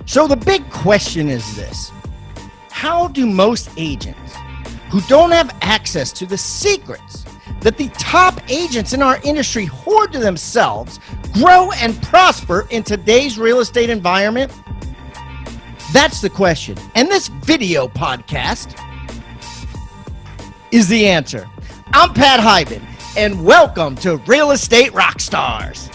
So the big question is this: how do most agents who don't have access to the secrets that the top agents in our industry hoard to themselves grow and prosper in today's real estate environment? That's the question. And this video podcast is the answer. I'm Pat Hyben, and welcome to Real Estate Rockstars.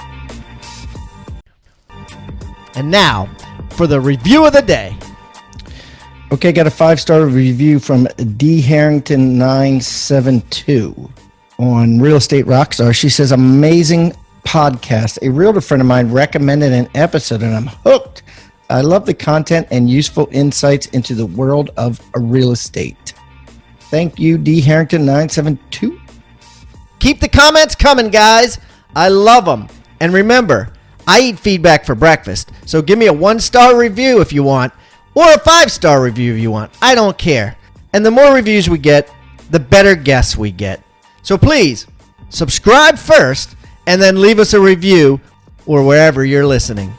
And now for the review of the day. Okay, got a 5-star review from D Harrington 972 on Real Estate Rockstars. She says, amazing podcast. A realtor friend of mine recommended an episode and I'm hooked. I love the content and useful insights into the world of real estate. Thank you, D Harrington 972. Keep the comments coming, guys. I love them. And remember, I eat feedback for breakfast, so give me a 1-star review if you want, or a 5-star review if you want. I don't care. And the more reviews we get, the better guests we get. So please, subscribe first, and then leave us a review or wherever you're listening.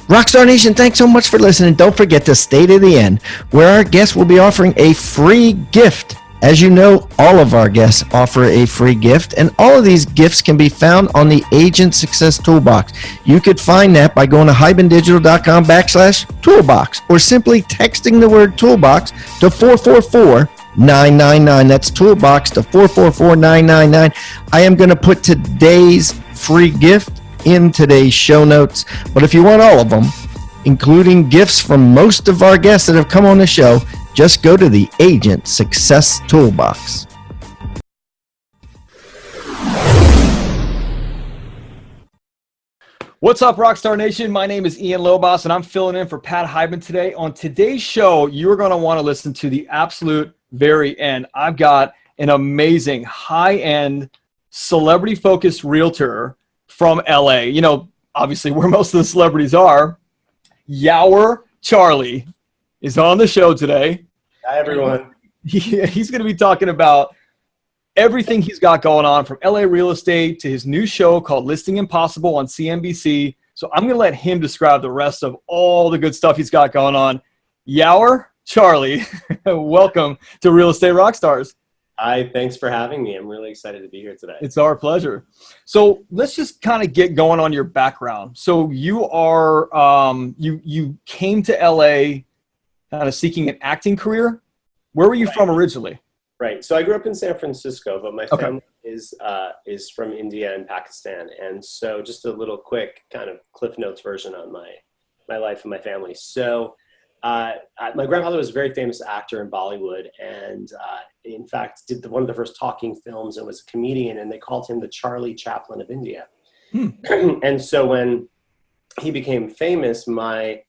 Rockstar Nation, thanks so much for listening. Don't forget to stay to the end, where our guests will be offering a free gift. As you know, all of our guests offer a free gift, and all of these gifts can be found on the Agent Success Toolbox. You could find that by going to hybendigital.com/toolbox, or simply texting the word toolbox to 444-999. That's toolbox to 444-999. I am going to put today's free gift in today's show notes, but if you want all of them, including gifts from most of our guests that have come on the show, just go to the Agent Success Toolbox. What's up, Rockstar Nation? My name is Ian Lobos, and I'm filling in for Pat Hyben today. On today's show, you're going to want to listen to the absolute very end. I've got an amazing high-end celebrity-focused realtor from LA, you know, obviously where most of the celebrities are. Yawar Charlie is on the show today. Hi, everyone. He's going to be talking about everything he's got going on, from LA real estate to his new show called Listing Impossible on CNBC. So I'm going to let him describe the rest of all the good stuff he's got going on. Yawar Charlie, welcome to Real Estate Rockstars. Hi, thanks for having me. I'm really excited to be here today. It's our pleasure. So let's just kind of get going on your background. So you are, you came to LA kind of seeking an acting career. Where were you from originally? Right. So I grew up in San Francisco, but my family is from India and Pakistan. And so just a little quick kind of Cliff Notes version on my life and my family. So my grandfather was a very famous actor in Bollywood, and in fact did one of the first talking films and was a comedian, and they called him the Charlie Chaplin of India. And so when he became famous, my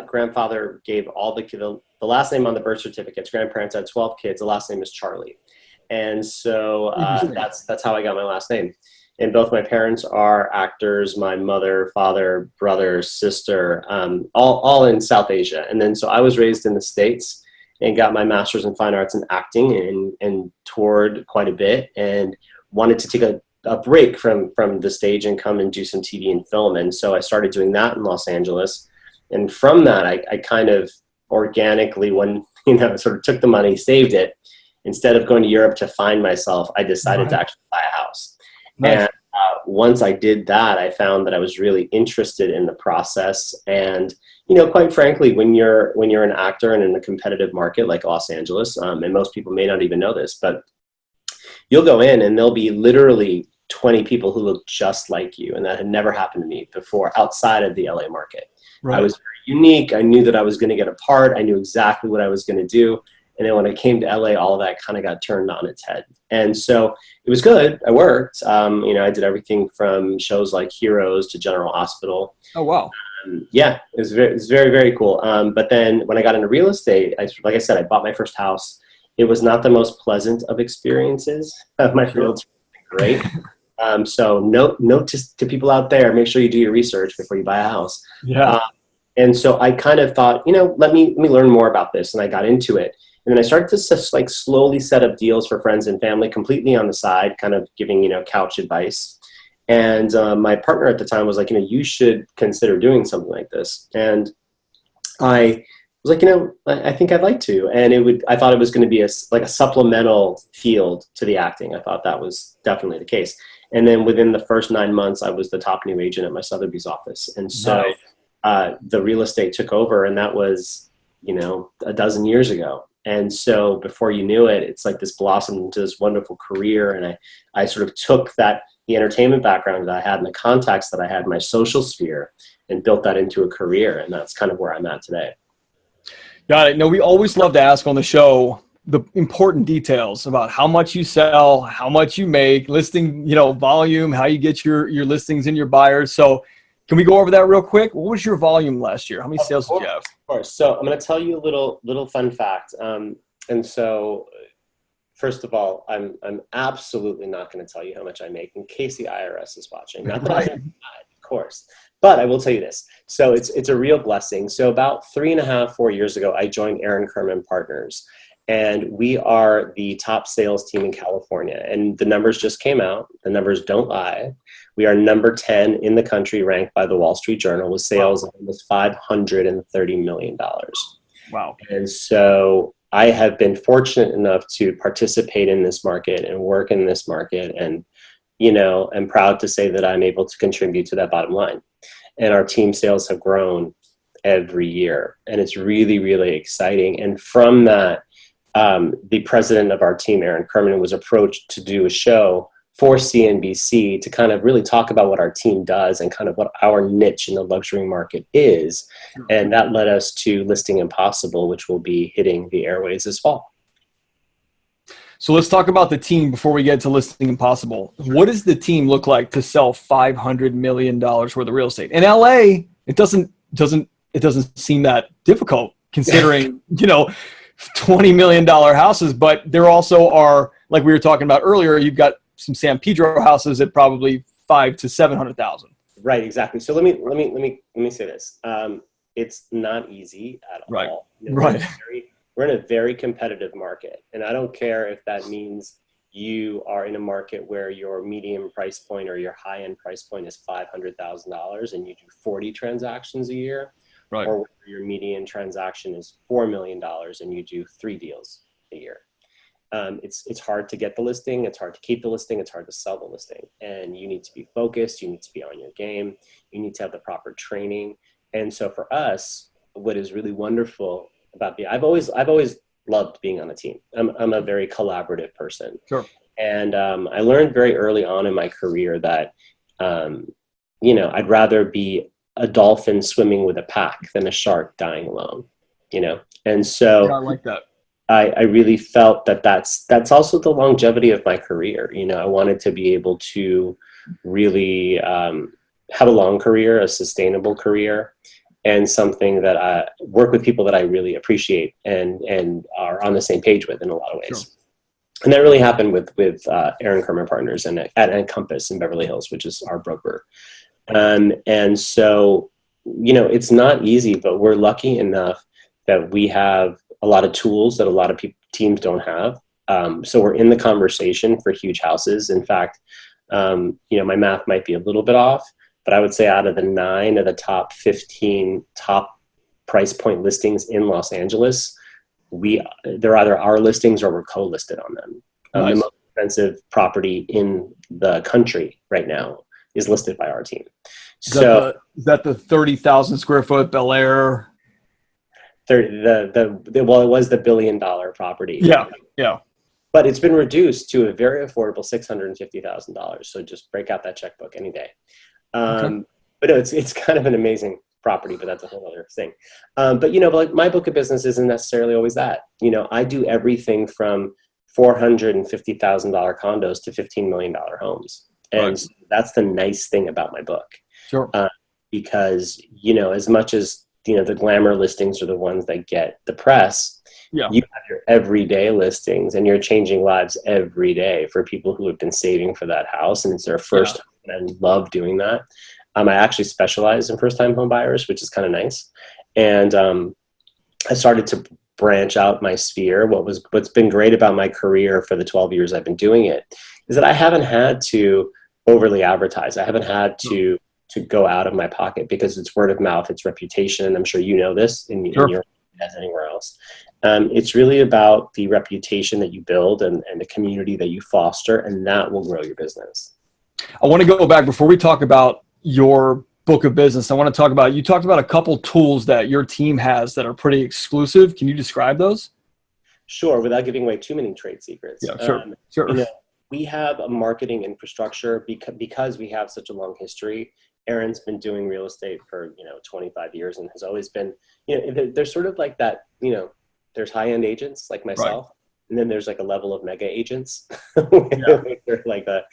grandfather gave all the last name on the birth certificates. Grandparents had 12 kids. The last name is Charlie. And so that's how I got my last name. And both my parents are actors, my mother, father, brother, sister, all in South Asia. And then so I was raised in the States and got my master's in fine arts and acting and toured quite a bit and wanted to take a break from the stage and come and do some TV and film. And so I started doing that in Los Angeles. And from that, I kind of organically, sort of took the money, saved it. Instead of going to Europe to find myself, I decided to actually buy a house. Nice. And once I did that, I found that I was really interested in the process. And, you know, quite frankly, when you're an actor and in a competitive market like Los Angeles, and most people may not even know this, but you'll go in and there'll be literally 20 people who look just like you. And that had never happened to me before outside of the LA market. Right. I was very unique. I knew that I was going to get a part. I knew exactly what I was going to do. And then when I came to LA, all of that kind of got turned on its head. And so it was good. I worked. I did everything from shows like Heroes to General Hospital. Oh, wow. Yeah, it was very, very cool. But then when I got into real estate, like I said, I bought my first house. It was not the most pleasant of experiences. My realtor was great. So note to people out there, make sure you do your research before you buy a house. Yeah. And so I kind of thought, let me learn more about this. And I got into it. And then I started to just like slowly set up deals for friends and family completely on the side, kind of giving, couch advice. And my partner at the time was like, you should consider doing something like this. And I was like, I think I'd like to. And I thought it was going to be a supplemental field to the acting. I thought that was definitely the case. And then within the first 9 months, I was the top new agent at my Sotheby's office. And so the real estate took over, and that was, a dozen years ago. And so before you knew it, it's like this blossomed into this wonderful career. And I sort of took the entertainment background that I had and the contacts that I had in my social sphere and built that into a career. And that's kind of where I'm at today. Got it. No, we always love to ask on the show the important details about how much you sell, how much you make, listing, volume, how you get your listings and your buyers. So can we go over that real quick? What was your volume last year? How many sales did you have? Of course. So I'm going to tell you a little fun fact. And so first of all, I'm absolutely not going to tell you how much I make in case the IRS is watching. Not that Right. of course. But I will tell you this. So it's a real blessing. So about 3.5, 4 years ago, I joined Aaron Kerman Partners. And we are the top sales team in California. And the numbers just came out. The numbers don't lie. We are number 10 in the country, ranked by the Wall Street Journal, with sales of almost $530 million. Wow. And so I have been fortunate enough to participate in this market and work in this market. And, I'm proud to say that I'm able to contribute to that bottom line. And our team sales have grown every year. And it's really, really exciting. And from that, the president of our team, Aaron Kerman, was approached to do a show for CNBC to kind of really talk about what our team does and kind of what our niche in the luxury market is. And that led us to Listing Impossible, which will be hitting the airways this fall. So let's talk about the team before we get to Listing Impossible. What does the team look like to sell $500 million worth of real estate? In LA, it doesn't seem that difficult considering, $20 million houses, but there also are, like we were talking about earlier, you've got some San Pedro houses at probably 500,000 to 700,000. Right, exactly. So let me say this. It's not easy at all. Right. We're in a very competitive market, and I don't care if that means you are in a market where your medium price point or your high end price point is $500,000 and you do 40 transactions a year. Right. Or your median transaction is $4 million and you do 3 deals a year. It's hard to get the listing. It's hard to keep the listing. It's hard to sell the listing. And you need to be focused. You need to be on your game. You need to have the proper training. And so for us, what is really wonderful about I've always loved being on a team. I'm a very collaborative person. Sure. And I learned very early on in my career that, I'd rather be a dolphin swimming with a pack than a shark dying alone, And so Yeah, I like that. I really felt that that's also the longevity of my career. I wanted to be able to really have a long career, a sustainable career, and something that I work with people that I really appreciate and are on the same page with in a lot of ways. Sure. And that really happened with Aaron Kerman Partners and at Encompass in Beverly Hills, which is our broker. And so, it's not easy, but we're lucky enough that we have a lot of tools that a lot of teams don't have. So we're in the conversation for huge houses. In fact, my math might be a little bit off, but I would say out of the 9 of the top 15 top price point listings in Los Angeles, they're either our listings or we're co-listed on them. Nice. The most expensive property in the country right now is listed by our team. Is that the 30,000 square foot Bel Air? Well, it was the $1 billion property. Yeah. But it's been reduced to a very affordable $650,000. So just break out that checkbook any day. Okay. But no, it's kind of an amazing property, but that's a whole other thing. But like my book of business isn't necessarily always that. I do everything from $450,000 condos to $15 million homes. And that's the nice thing about my book. Sure. Because, as much as, the glamour listings are the ones that get the press, you have your everyday listings and you're changing lives every day for people who have been saving for that house. And it's their first home, and I love doing that. I actually specialize in first-time home buyers, which is kind of nice. And I started to branch out my sphere. What's been great about my career for the 12 years I've been doing it is that I haven't had to overly advertise. I haven't had to go out of my pocket, because it's word of mouth, it's reputation. And I'm sure you know this in your as anywhere else. It's really about the reputation that you build and the community that you foster, and that will grow your business. I want to go back before we talk about your book of business. I want to talk about, you talked about a couple tools that your team has that are pretty exclusive. Can you describe those? Sure, without giving away too many trade secrets. Yeah, sure. Sure. You know, we have a marketing infrastructure because we have such a long history. Aaron's been doing real estate for 25 years and has always been, there's sort of like that, there's high-end agents like myself. Right. And then there's like a level of mega agents like that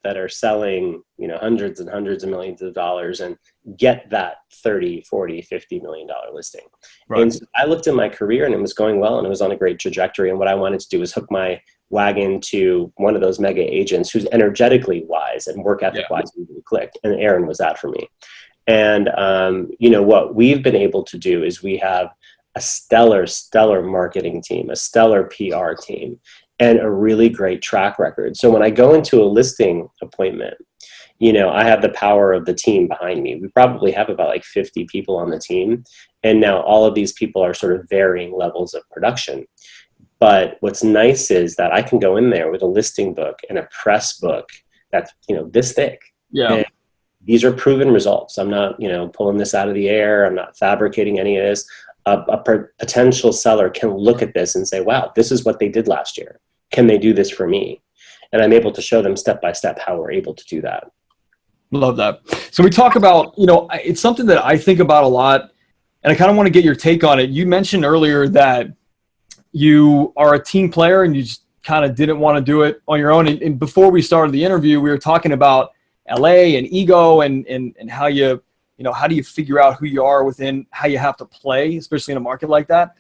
are selling, hundreds and hundreds of millions of dollars and get that 30, 40, $50 million listing. Right. And so I looked at my career and it was going well and it was on a great trajectory. And what I wanted to do was hook my wagon to one of those mega agents who's energetically wise and work ethic wise really clicked. And Aaron was that for me. And, what we've been able to do is we have a stellar marketing team, a stellar PR team, and a really great track record. So when I go into a listing appointment, I have the power of the team behind me. We probably have about like 50 people on the team. And now all of these people are sort of varying levels of production. But what's nice is that I can go in there with a listing book and a press book that's, this thick. Yeah. And these are proven results. I'm not, pulling this out of the air. I'm not fabricating any of this. A potential seller can look at this and say, wow, this is what they did last year. Can they do this for me? And I'm able to show them step by step how we're able to do that. Love that. So we talk about, it's something that I think about a lot, and I kind of want to get your take on it. You mentioned earlier that you are a team player and you just kind of didn't want to do it on your own. And before we started the interview, we were talking about LA and ego and how you, how do you figure out who you are within how you have to play, especially in a market like that?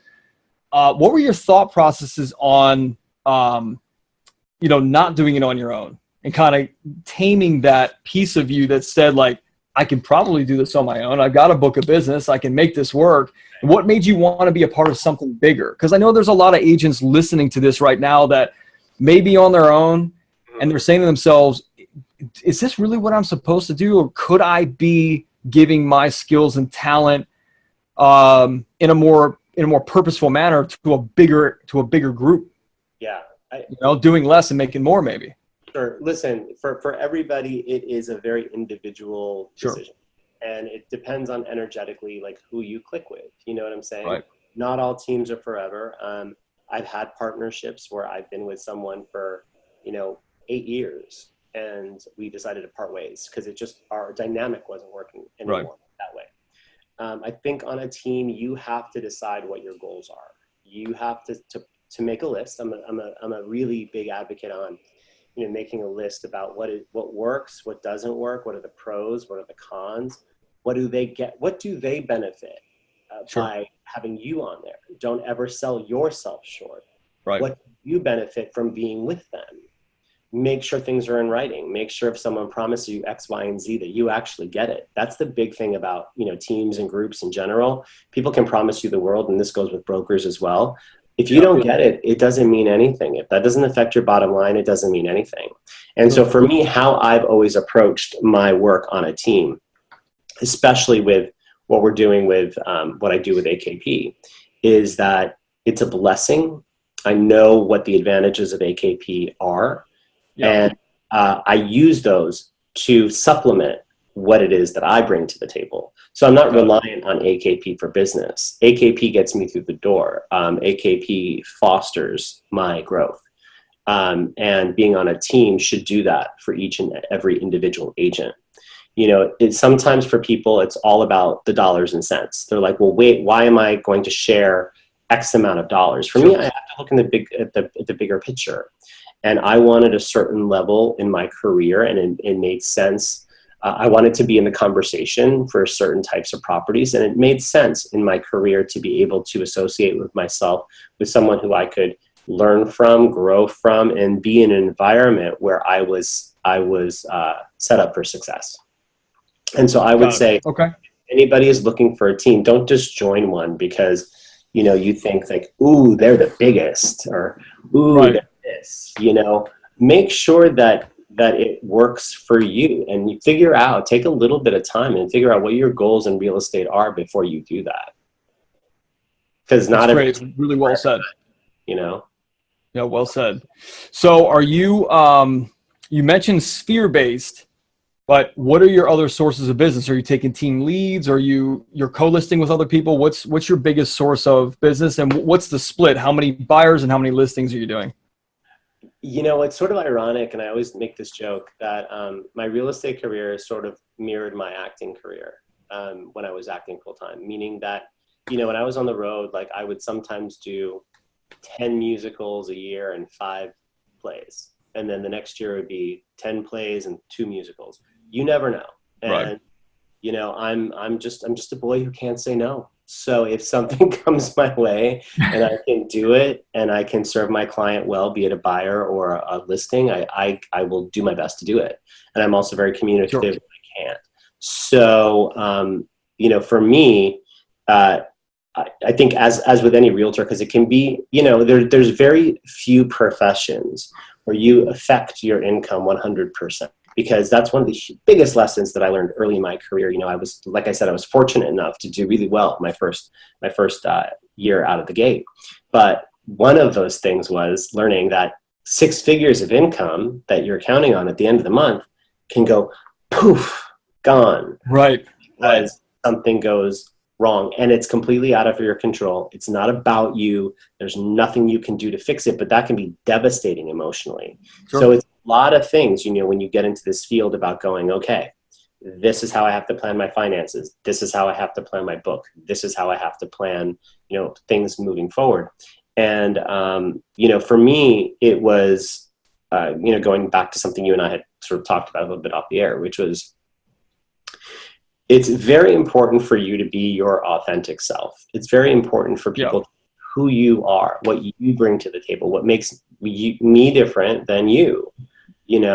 What were your thought processes on, not doing it on your own and kind of taming that piece of you that said, like, I can probably do this on my own. I've got a book of business. I can make this work. And what made you want to be a part of something bigger? Because I know there's a lot of agents listening to this right now that may be on their own and they're saying to themselves, is this really what I'm supposed to do? Or could I be giving my skills and talent in a more purposeful manner to a bigger group? Yeah. Doing less and making more maybe. Sure. Listen, for everybody, it is a very individual decision. Sure. And it depends on energetically, like who you click with. You know what I'm saying? Right. Not all teams are forever. I've had partnerships where I've been with someone for, 8 years and we decided to part ways because our dynamic wasn't working anymore that way. I think on a team, you have to decide what your goals are. You have to make a list. I'm a really big advocate on, making a list about what works, what doesn't work, what are the pros, what are the cons, what do they get, what do they benefit by having you on there. Don't ever sell yourself short. Right. What do you benefit from being with them? Make sure things are in writing. Make sure if someone promises you X, Y, and Z that you actually get it. That's the big thing about, teams and groups in general. People can promise you the world, and this goes with brokers as well. If you don't get it, it doesn't mean anything. If that doesn't affect your bottom line, it doesn't mean anything. And so for me, how I've always approached my work on a team, especially with what we're doing with what I do with AKP, is that it's a blessing. I know what the advantages of AKP are. And I use those to supplement what it is that I bring to the table. So I'm not reliant on AKP for business. AKP gets me through the door. AKP fosters my growth. And being on a team should do that for each and every individual agent. Sometimes for people, it's all about the dollars and cents. They're like, well, wait, why am I going to share X amount of dollars? For me, I have to look in at the bigger picture. And I wanted a certain level in my career, and it made sense. I wanted to be in the conversation for certain types of properties, and it made sense in my career to be able to associate with myself with someone who I could learn from, grow from, and be in an environment where I was set up for success. And so I would say, if anybody is looking for a team, don't just join one because you think like, ooh, they're the biggest, or ooh, Right. they're this, make sure that it works for you, and you take a little bit of time and figure out what your goals in real estate are before you do that. Because That's not great. Really well said. you know. Yeah, well said. So are you, you mentioned sphere-based, but what are your other sources of business? Are you taking team leads? Are you're co-listing with other people? What's your biggest source of business, and what's the split? How many buyers and how many listings are you doing? It's sort of ironic, and I always make this joke that my real estate career sort of mirrored my acting career when I was acting full time, meaning that, when I was on the road, like I would sometimes do 10 musicals a year and 5 plays. And then the next year would be 10 plays and 2 musicals. You never know. And, right. I'm just a boy who can't say no. So if something comes my way and I can do it and I can serve my client well, be it a buyer or a listing, I will do my best to do it. And I'm also very communicative when I can't. So, for me, I think as with any realtor, because it can be, there's very few professions where you affect your income 100%, because that's one of the biggest lessons that I learned early in my career. I was, like I said, I was fortunate enough to do really well my first year out of the gate. But one of those things was learning that 6 figures of income that you're counting on at the end of the month can go poof, gone. Right. Because something goes wrong, and it's completely out of your control. It's not about you. There's nothing you can do to fix it, but that can be devastating emotionally. Sure. So it's a lot of things, when you get into this field about going, okay, this is how I have to plan my finances. This is how I have to plan my book. This is how I have to plan, things moving forward. And, for me, it was, going back to something you and I had sort of talked about a little bit off the air, which was, it's very important for you to be your authentic self. It's very important for people to know who you are, what you bring to the table, what makes me different than you. You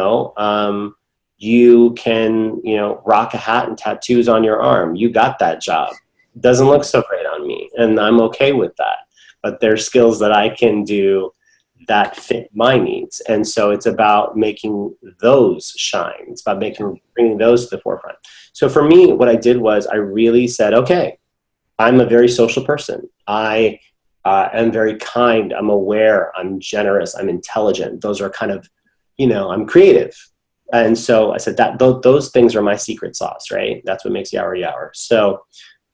can, rock a hat and tattoos on your arm. You got that job. It doesn't look so great on me, and I'm okay with that. But there's skills that I can do that fit my needs. And so it's about making those shine. It's about bringing those to the forefront. So for me, what I did was I really said, okay, I'm a very social person. I am very kind. I'm aware. I'm generous. I'm intelligent. Those are kind of, I'm creative. And so I said that those things are my secret sauce, right? That's what makes Yawar Yawar. So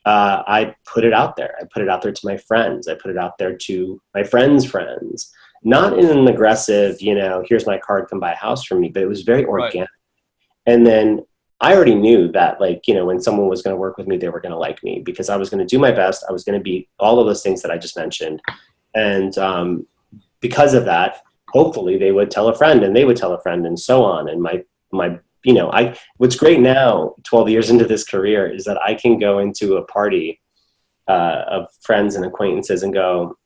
I put it out there. I put it out there to my friends. I put it out there to my friends' friends. Not in an aggressive, here's my card, come buy a house from me, but it was very organic. Right. And then I already knew that, when someone was going to work with me, they were going to like me, because I was going to do my best. I was going to be all of those things that I just mentioned. And because of that, hopefully they would tell a friend, and they would tell a friend, and so on. And what's great now, 12 years into this career, is that I can go into a party of friends and acquaintances and go,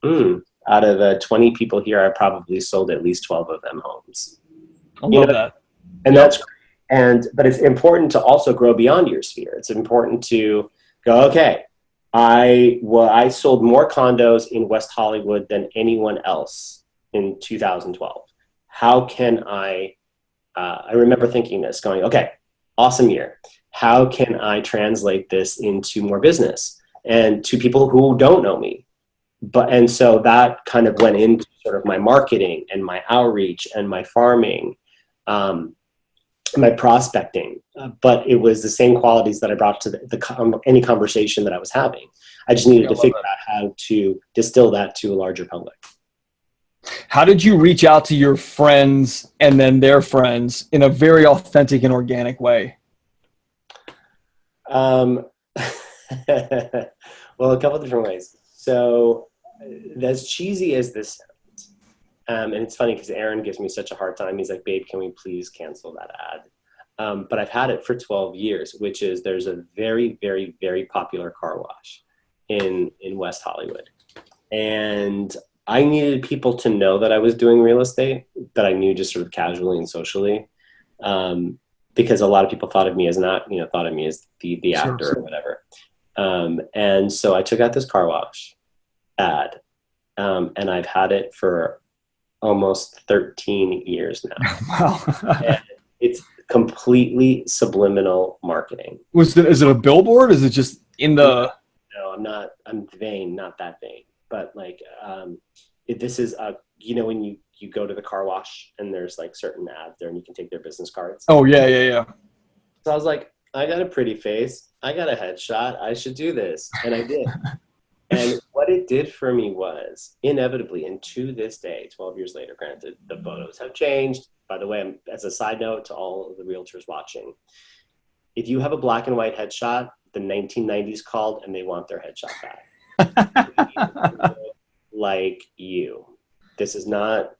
out of the 20 people here, I probably sold at least 12 of them homes. I love that. And that's great. But it's important to also grow beyond your sphere. It's important to go, okay, I sold more condos in West Hollywood than anyone else in 2012. How can I remember thinking this, going, okay, awesome year. How can I translate this into more business and to people who don't know me? And so that kind of went into sort of my marketing and my outreach and my farming, my prospecting. But it was the same qualities that I brought to any conversation that I was having. I just needed to figure out how to distill that to a larger public. How did you reach out to your friends and then their friends in a very authentic and organic way? Well, a couple of different ways. So, as cheesy as this sounds, and it's funny because Aaron gives me such a hard time. He's like, babe, can we please cancel that ad? But I've had it for 12 years, which is, there's a very, very, very popular car wash in West Hollywood. And I needed people to know that I was doing real estate, that I knew just sort of casually and socially, because a lot of people thought of me as thought of me as the actor or whatever. And so I took out this car wash, ad. And I've had it for almost 13 years now. Wow. And it's completely subliminal marketing. Is it a billboard? Is it just in the... No, I'm vain, not that vain. But like, this is, when you go to the car wash and there's like certain ads there and you can take their business cards. Oh, yeah. So I was like, I got a pretty face. I got a headshot. I should do this. And I did. And what it did for me was, inevitably, and to this day, 12 years later, granted, the photos have changed. By the way, as a side note to all of the realtors watching, if you have a black and white headshot, the 1990s called and they want their headshot back. Like you. This is not,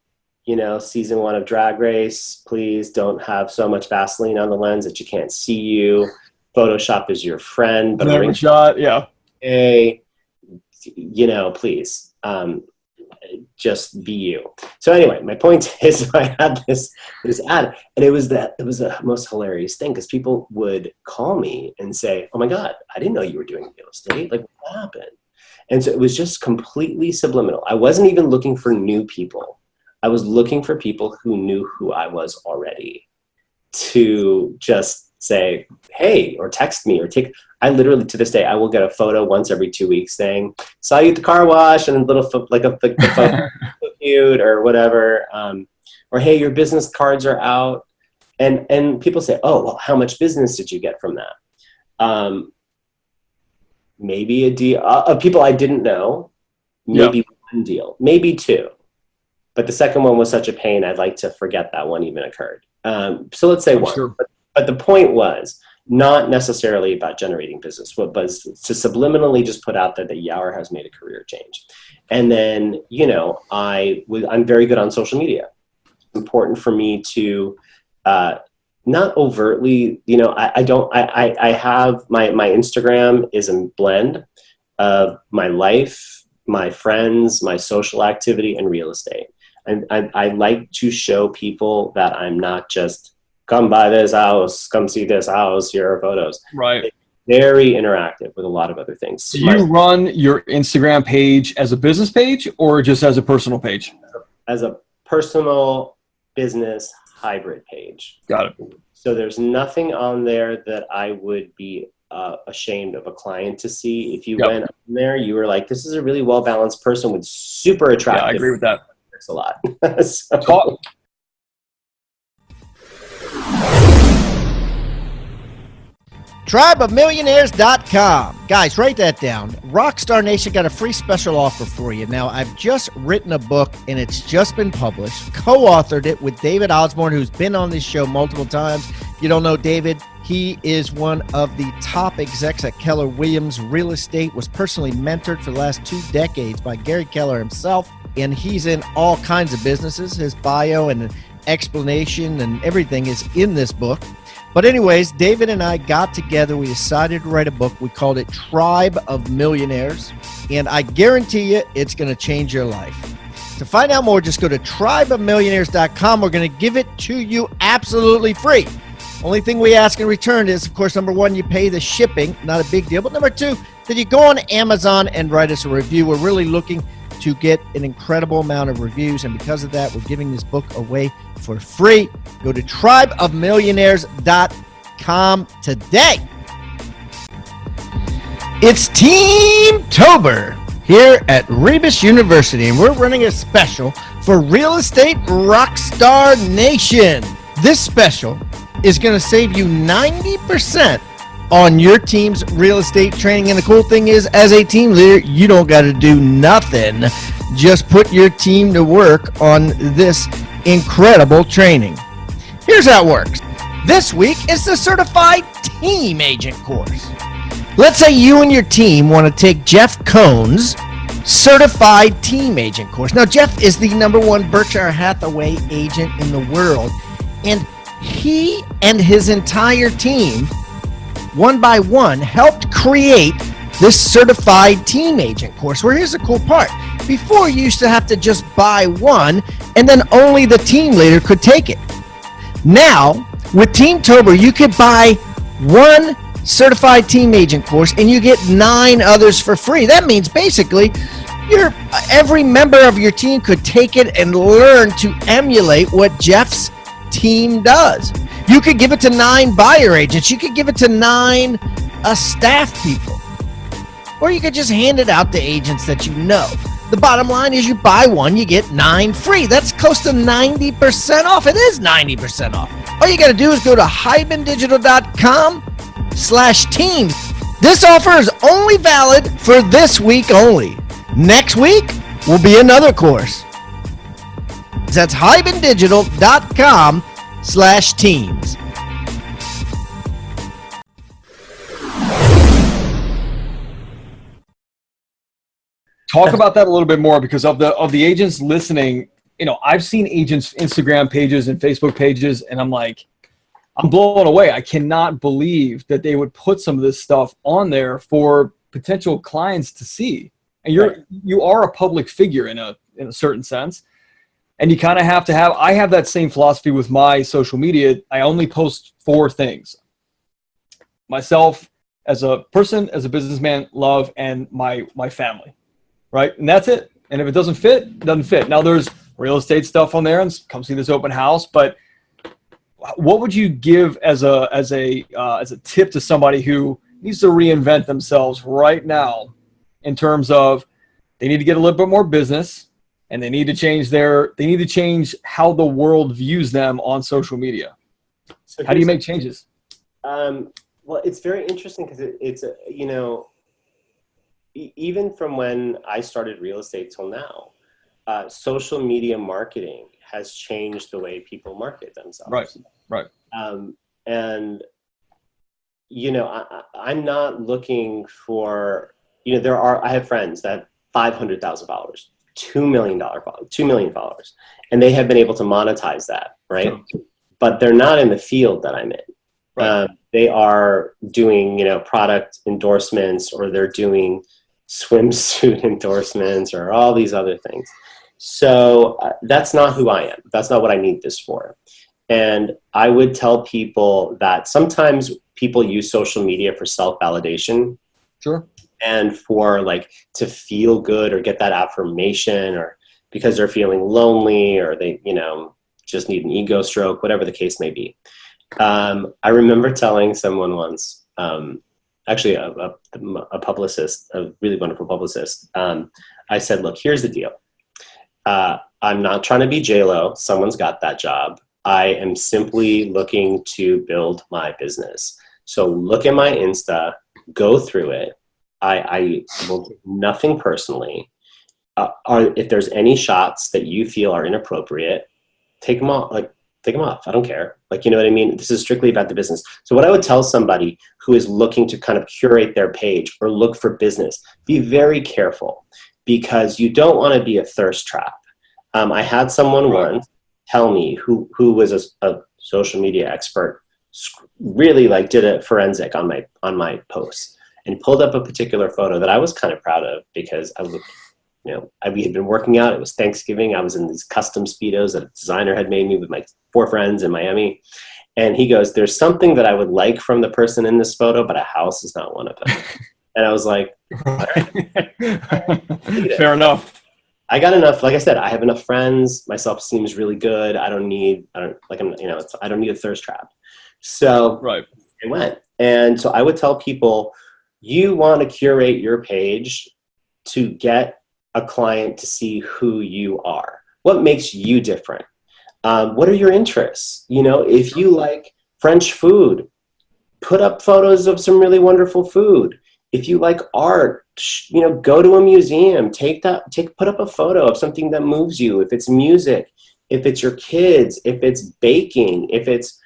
season 1 of Drag Race. Please don't have so much Vaseline on the lens that you can't see you. Photoshop is your friend. But ring shot, yeah. Hey, please, just be you. So anyway, my point is, I had this ad, and it was the most hilarious thing, because people would call me and say, "Oh my God, I didn't know you were doing real estate. Like, what happened?" And so it was just completely subliminal. I wasn't even looking for new people. I was looking for people who knew who I was already, to just say, hey, or text me, or I literally, to this day, I will get a photo once every 2 weeks saying, saw you at the car wash, and a little, like a photo cute or whatever. Or, hey, your business cards are out. And people say, oh, well, how much business did you get from that? Maybe a deal of people I didn't know, maybe one deal, maybe two. But the second one was such a pain, I'd like to forget that one even occurred. So let's say one. Sure. But the point was not necessarily about generating business, but to subliminally just put out there that Yawar has made a career change. And then, I'm very good on social media. It's important for me to not overtly, I have my Instagram is a blend of my life, my friends, my social activity, and real estate. And I like to show people that I'm not just, come buy this house, come see this house, here are photos. Right. It's very interactive with a lot of other things. Do you run your Instagram page as a business page or just as a personal page? As a personal business hybrid page. Got it. So there's nothing on there that I would be ashamed of a client to see. If you went on there, you were like, this is a really well-balanced person with super attractive. Yeah, I agree with that. A lot. So. Tribeofmillionaires.com. Guys, write that down. Rockstar Nation got a free special offer for you. Now, I've just written a book, and it's just been published. Co-authored it with David Osborne, who's been on this show multiple times. If you don't know David, he is one of the top execs at Keller Williams Real Estate, was personally mentored for the last 2 decades by Gary Keller himself, and he's in all kinds of businesses. His bio and explanation and everything is in this book. But anyways, David and I got together. We decided to write a book. We called it Tribe of Millionaires. And I guarantee you it's going to change your life. To find out more, just go to tribeofmillionaires.com. We're going to give it to you absolutely free. Only thing we ask in return is, of course, number 1, you pay the shipping. Not a big deal. But number 2, that you go on Amazon and write us a review. We're really looking to get an incredible amount of reviews, and because of that, we're giving this book away for free. Go to tribeofmillionaires.com today. It's Team-tober here at Rebus University, and we're running a special for Real Estate Rockstar Nation. This special is going to save you 90% on your team's real estate training. And the cool thing is, as a team leader, you don't got to do nothing. Just put your team to work on this incredible training. Here's how it works. This week is the Certified Team Agent course. Let's say you and your team want to take Jeff Cohn's Certified Team Agent course. Now, Jeff is the #1 Berkshire Hathaway agent in the world, and he and his entire team, one by one, helped create this Certified Team Agent course, where here's the cool part. Before, you used to have to just buy one, and then only the team leader could take it. Now, with Team-tober, you could buy one Certified Team Agent course, and you get 9 others for free. That means basically Every member of your team could take it and learn to emulate what Jeff's team does. You could give it to 9 buyer agents. You could give it to 9 staff people. Or you could just hand it out to agents that you know. The bottom line is you buy one, you get 9 free. That's close to 90% off. It is 90% off. All you got to do is go to hibandigital.com/teams. This offer is only valid for this week only. Next week will be another course. That's hibandigital.com/teams. Talk about that a little bit more, because of the agents listening, I've seen agents' Instagram pages and Facebook pages, and I'm blown away. I cannot believe that they would put some of this stuff on there for potential clients to see. And you are a public figure in a certain sense, and you kind of have to have. I have that same philosophy with my social media. I only post 4 things: myself as a person, as a businessman, love, and my family. Right, and that's it. And if it doesn't fit, it doesn't fit. Now there's real estate stuff on there, and come see this open house. But what would you give as a tip to somebody who needs to reinvent themselves right now, in terms of they need to get a little bit more business, and they need to change how the world views them on social media? So how do you make changes? Well, it's very interesting because it's even from when I started real estate till now, social media marketing has changed the way people market themselves. Right. And I'm not looking for, I have friends that have 500,000 followers, $2 million followers, and they have been able to monetize that, right? Sure. But they're not in the field that I'm in. Right. They are doing, product endorsements, or they're doing swimsuit endorsements, or all these other things. So that's not who I am. That's not what I need this for. And I would tell people that sometimes people use social media for self-validation. Sure. And for to feel good or get that affirmation, or because they're feeling lonely, or they, just need an ego stroke, whatever the case may be. I remember telling someone once, actually a publicist, a really wonderful publicist. I said, look, here's the deal. I'm not trying to be J-Lo. Someone's got that job. I am simply looking to build my business. So look at my Insta, go through it. I will do nothing personally. If there's any shots that you feel are inappropriate, take them off. Take them off. I don't care. You know what I mean? This is strictly about the business. So what I would tell somebody who is looking to kind of curate their page or look for business, be very careful, because you don't want to be a thirst trap. I had someone once tell me who was a social media expert, really did a forensic on my posts, and pulled up a particular photo that I was kind of proud of, because I was, we had been working out. It was Thanksgiving. I was in these custom Speedos that a designer had made me with my 4 friends in Miami. And he goes, there's something that I would like from the person in this photo, but a house is not one of them. And I was like, all right. Fair enough. I got enough. Like I said, I have enough friends. My self-esteem is really good. I don't need a thirst trap. So right. I went. And so I would tell people, you want to curate your page to get a client to see who you are. What makes you different? What are your interests? If you like French food, put up photos of some really wonderful food. If you like art, go to a museum, put up a photo of something that moves you. If it's music, if it's your kids, if it's baking, if it's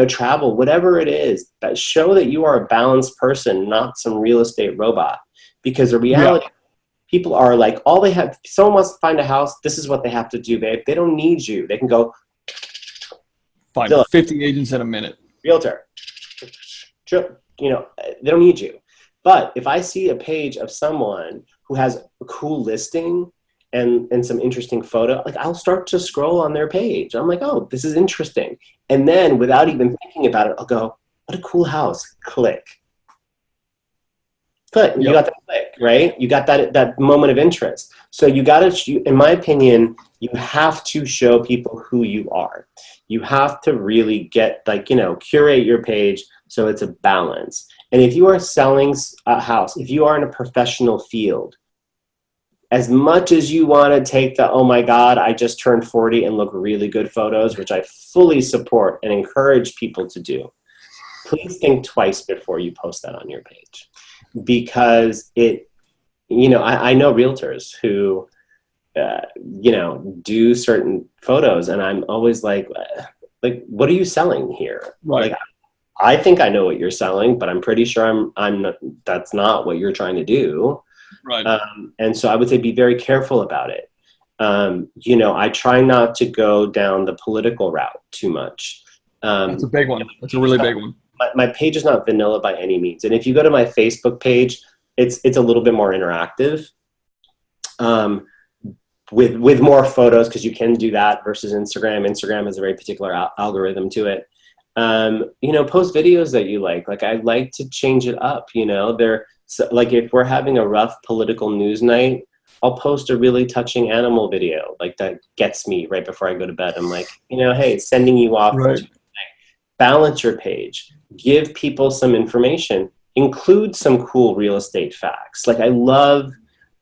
travel, whatever it is, that show that you are a balanced person, not some real estate robot. Because the reality, people are all they have, if someone wants to find a house, this is what they have to do, babe. They don't need you. They can go find 50 agents in a minute. Realtor. They don't need you. But if I see a page of someone who has a cool listing and some interesting photo, I'll start to scroll on their page. I'm like, oh, this is interesting. And then without even thinking about it, I'll go, what a cool house. Click. Click. You got that click, right? You got that moment of interest. So you got to, in my opinion, you have to show people who you are. You have to really get, like, curate your page so it's a balance. And if you are selling a house, if you are in a professional field, as much as you want to take the, oh my God, I just turned 40 and look really good photos, which I fully support and encourage people to do, please think twice before you post that on your page. Because I know realtors who, do certain photos, and I'm always like, what are you selling here? Right. Like, I think I know what you're selling, but I'm pretty sure I'm not, that's not what you're trying to do. Right. And so I would say be very careful about it. I try not to go down the political route too much. That's a big one. That's a really big one. My page is not vanilla by any means. And if you go to my Facebook page, it's a little bit more interactive, with more photos, because you can do that versus Instagram. Instagram has a very particular algorithm to it. Post videos that you like. Like, I like to change it up. Like, if we're having a rough political news night, I'll post a really touching animal video, like, that gets me right before I go to bed. I'm like, hey, it's sending you off. Right. Balance your page. Give people some information. Include some cool real estate facts. Like, I love,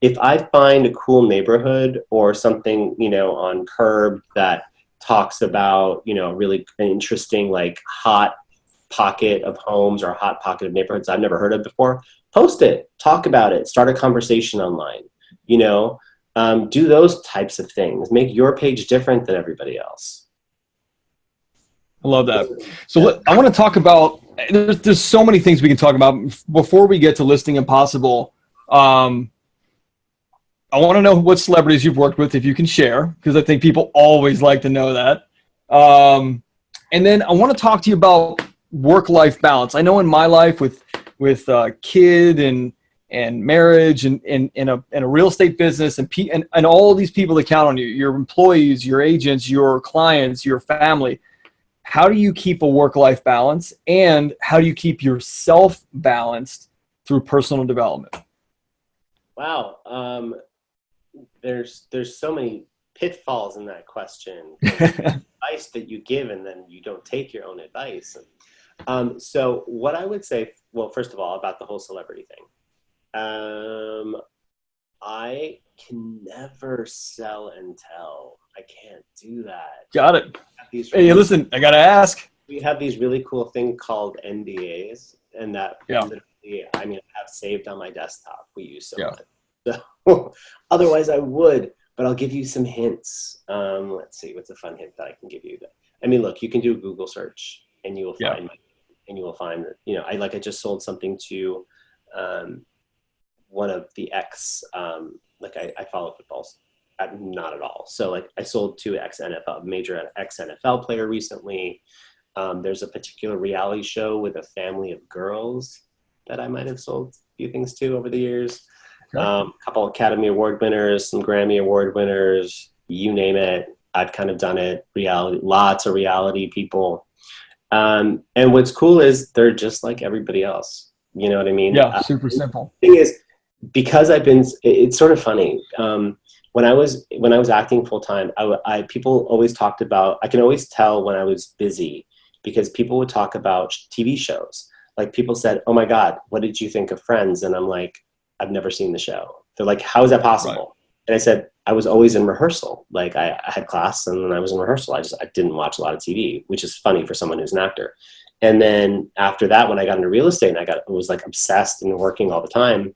if I find a cool neighborhood or something, on Curb that talks about, really interesting, like, hot pocket of homes or a hot pocket of neighborhoods I've never heard of before, post it, talk about it, start a conversation online, do those types of things. Make your page different than everybody else. I love that. So I want to talk about, there's so many things we can talk about. Before we get to Listing Impossible, I want to know what celebrities you've worked with, if you can share, because I think people always like to know that. And then I want to talk to you about work-life balance. I know in my life with kid and marriage and in a real estate business and all of these people that count on you, your employees, your agents, your clients, your family. How do you keep a work-life balance, and how do you keep yourself balanced through personal development? Wow. There's so many pitfalls in that question. Advice that you give, and then you don't take your own advice. So what I would say, well, first of all, about the whole celebrity thing, I can never sell and tell. I can't do that. Got it. Hey, listen, I gotta ask. We have these really cool thing called NDAs, and that literally, I have saved on my desktop. We use so much. So otherwise I would, but I'll give you some hints. Let's see, what's a fun hint that I can give you? Look, you can do a Google search and you will find that, I just sold something to one of the I follow footballs. Not at all. So I sold to major ex-NFL player recently. There's a particular reality show with a family of girls that I might have sold a few things to over the years. A couple Academy Award winners, some Grammy Award winners, you name it. I've kind of done it. Reality, lots of reality people. And what's cool is they're just like everybody else. You know what I mean? Yeah, super simple. The thing is, because it's sort of funny. When I was acting full time, people always talked about, I can always tell when I was busy, because people would talk about TV shows. Like, people said, "Oh my God, what did you think of Friends?" And I'm like, "I've never seen the show." They're like, "How is that possible?" Right. And I said, "I was always in rehearsal. Like, I had class and then I was in rehearsal. I didn't watch a lot of TV," which is funny for someone who's an actor. And then after that, when I got into real estate and I was like obsessed and working all the time,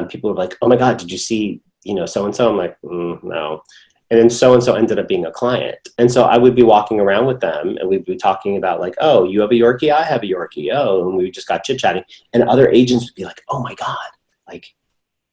people were like, "Oh my God, did you see, so-and-so?" I'm like, no. And then so-and-so ended up being a client. And so I would be walking around with them and we'd be talking about like, "Oh, you have a Yorkie? I have a Yorkie. Oh," and we just got chit-chatting. And other agents would be like, "Oh my God, like,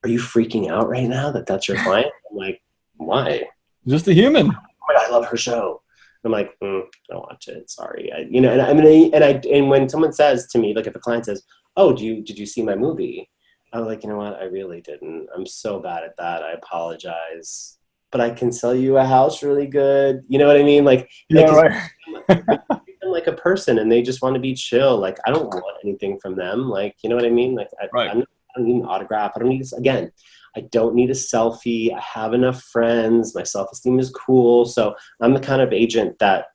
are you freaking out right now that that's your client?" I'm like, "Why? Just a human." "Oh my God, I love her show." I'm like, "Don't watch it. Sorry." And when someone says to me, like, if a client says, "Oh, did you see my movie?" I'm like, "You know what? I really didn't. I'm so bad at that. I apologize. But I can sell you a house really good." You know what I mean? Like, right. I'm like a person and they just want to be chill. Like, I don't want anything from them. Like, you know what I mean? Like, I'm not I don't need an autograph. I don't need this. Again, I don't need a selfie. I have enough friends. My self-esteem is cool. So I'm the kind of agent that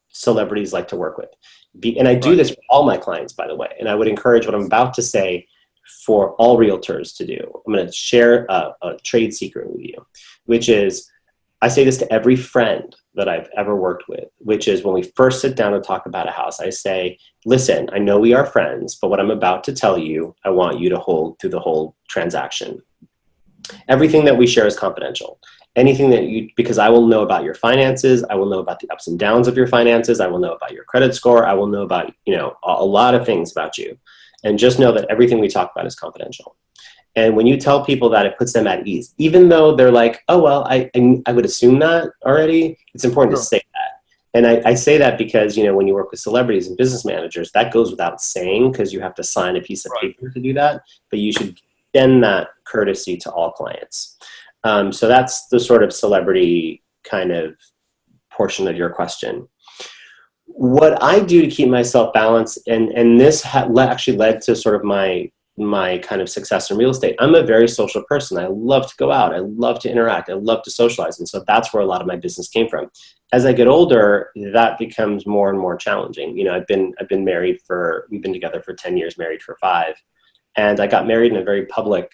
celebrities like to work with. And I do this for all my clients, by the way. And I would encourage what I'm about to say for all realtors to do. I'm going to share a trade secret with you, which is, I say this to every friend that I've ever worked with, which is when we first sit down and talk about a house, I say, listen, I know we are friends, but what I'm about to tell you, I want you to hold through the whole transaction. Everything that we share is confidential. Anything that because I will know about your finances, I will know about the ups and downs of your finances, I will know about your credit score, I will know about, a lot of things about you. And just know that everything we talk about is confidential. And when you tell people that, it puts them at ease. Even though they're like, oh, well, I would assume that already, it's important to say that. And I say that because, when you work with celebrities and business managers, that goes without saying because you have to sign a piece of paper to do that. But you should extend that courtesy to all clients. So that's the sort of celebrity kind of portion of your question. What I do to keep myself balanced, and this actually led to sort of my kind of success in real estate. I'm a very social person. I love to go out. I love to interact. I love to socialize. And so that's where a lot of my business came from. As I get older, that becomes more and more challenging. I've been married we've been together for 10 years, married for 5. And I got married in a very public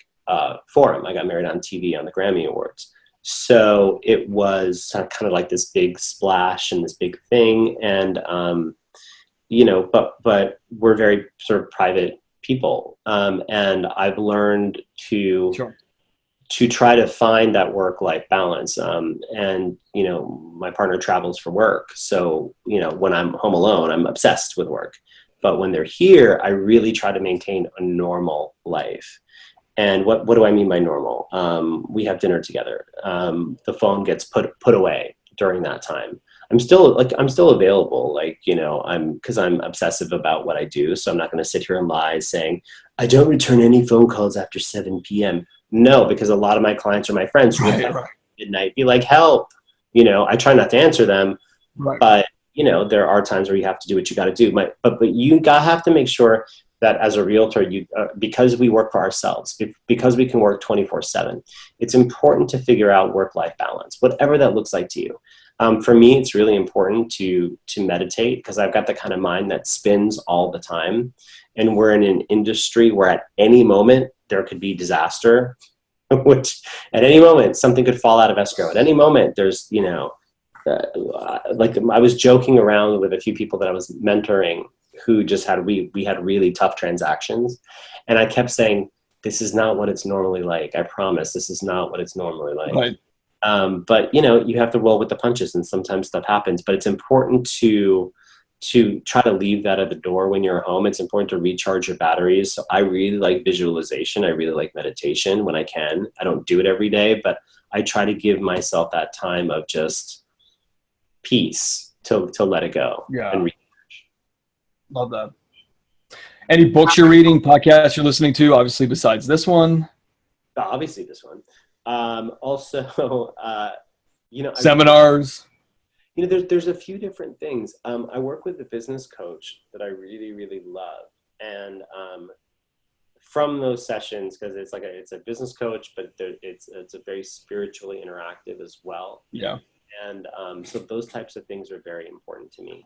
forum. I got married on TV on the Grammy Awards. So it was kind of like this big splash and this big thing. And, but we're very sort of private people. And I've learned to try to find that work-life balance. And, my partner travels for work. So, when I'm home alone, I'm obsessed with work. But when they're here, I really try to maintain a normal life. And what do I mean by normal? We have dinner together. The phone gets put away during that time. I'm still available, because I'm obsessive about what I do. So I'm not going to sit here and lie saying, I don't return any phone calls after 7 p.m. No, because a lot of my clients are my friends who at midnight be like, help. I try not to answer them, but there are times where you have to do what you got to do. But you have to make sure that as a realtor, because we work for ourselves, because we can work 24/7, it's important to figure out work-life balance, whatever that looks like to you. For me, it's really important to meditate because I've got the kind of mind that spins all the time. And we're in an industry where at any moment there could be disaster, which at any moment something could fall out of escrow. At any moment there's, I was joking around with a few people that I was mentoring who just we had really tough transactions. And I kept saying, this is not what it's normally like. I promise this is not what it's normally like. Right. But you have to roll with the punches and sometimes stuff happens, but it's important to try to leave that at the door when you're home. It's important to recharge your batteries. So I really like visualization. I really like meditation when I can. I don't do it every day, but I try to give myself that time of just peace to let it go. Yeah. And love that. Any books you're reading, podcasts you're listening to, obviously besides this one? Obviously this one. Also, seminars. There's a few different things. I work with a business coach that I really, really love. And from those sessions, because it's a business coach, but it's a very spiritually interactive as well. Yeah. And so those types of things are very important to me.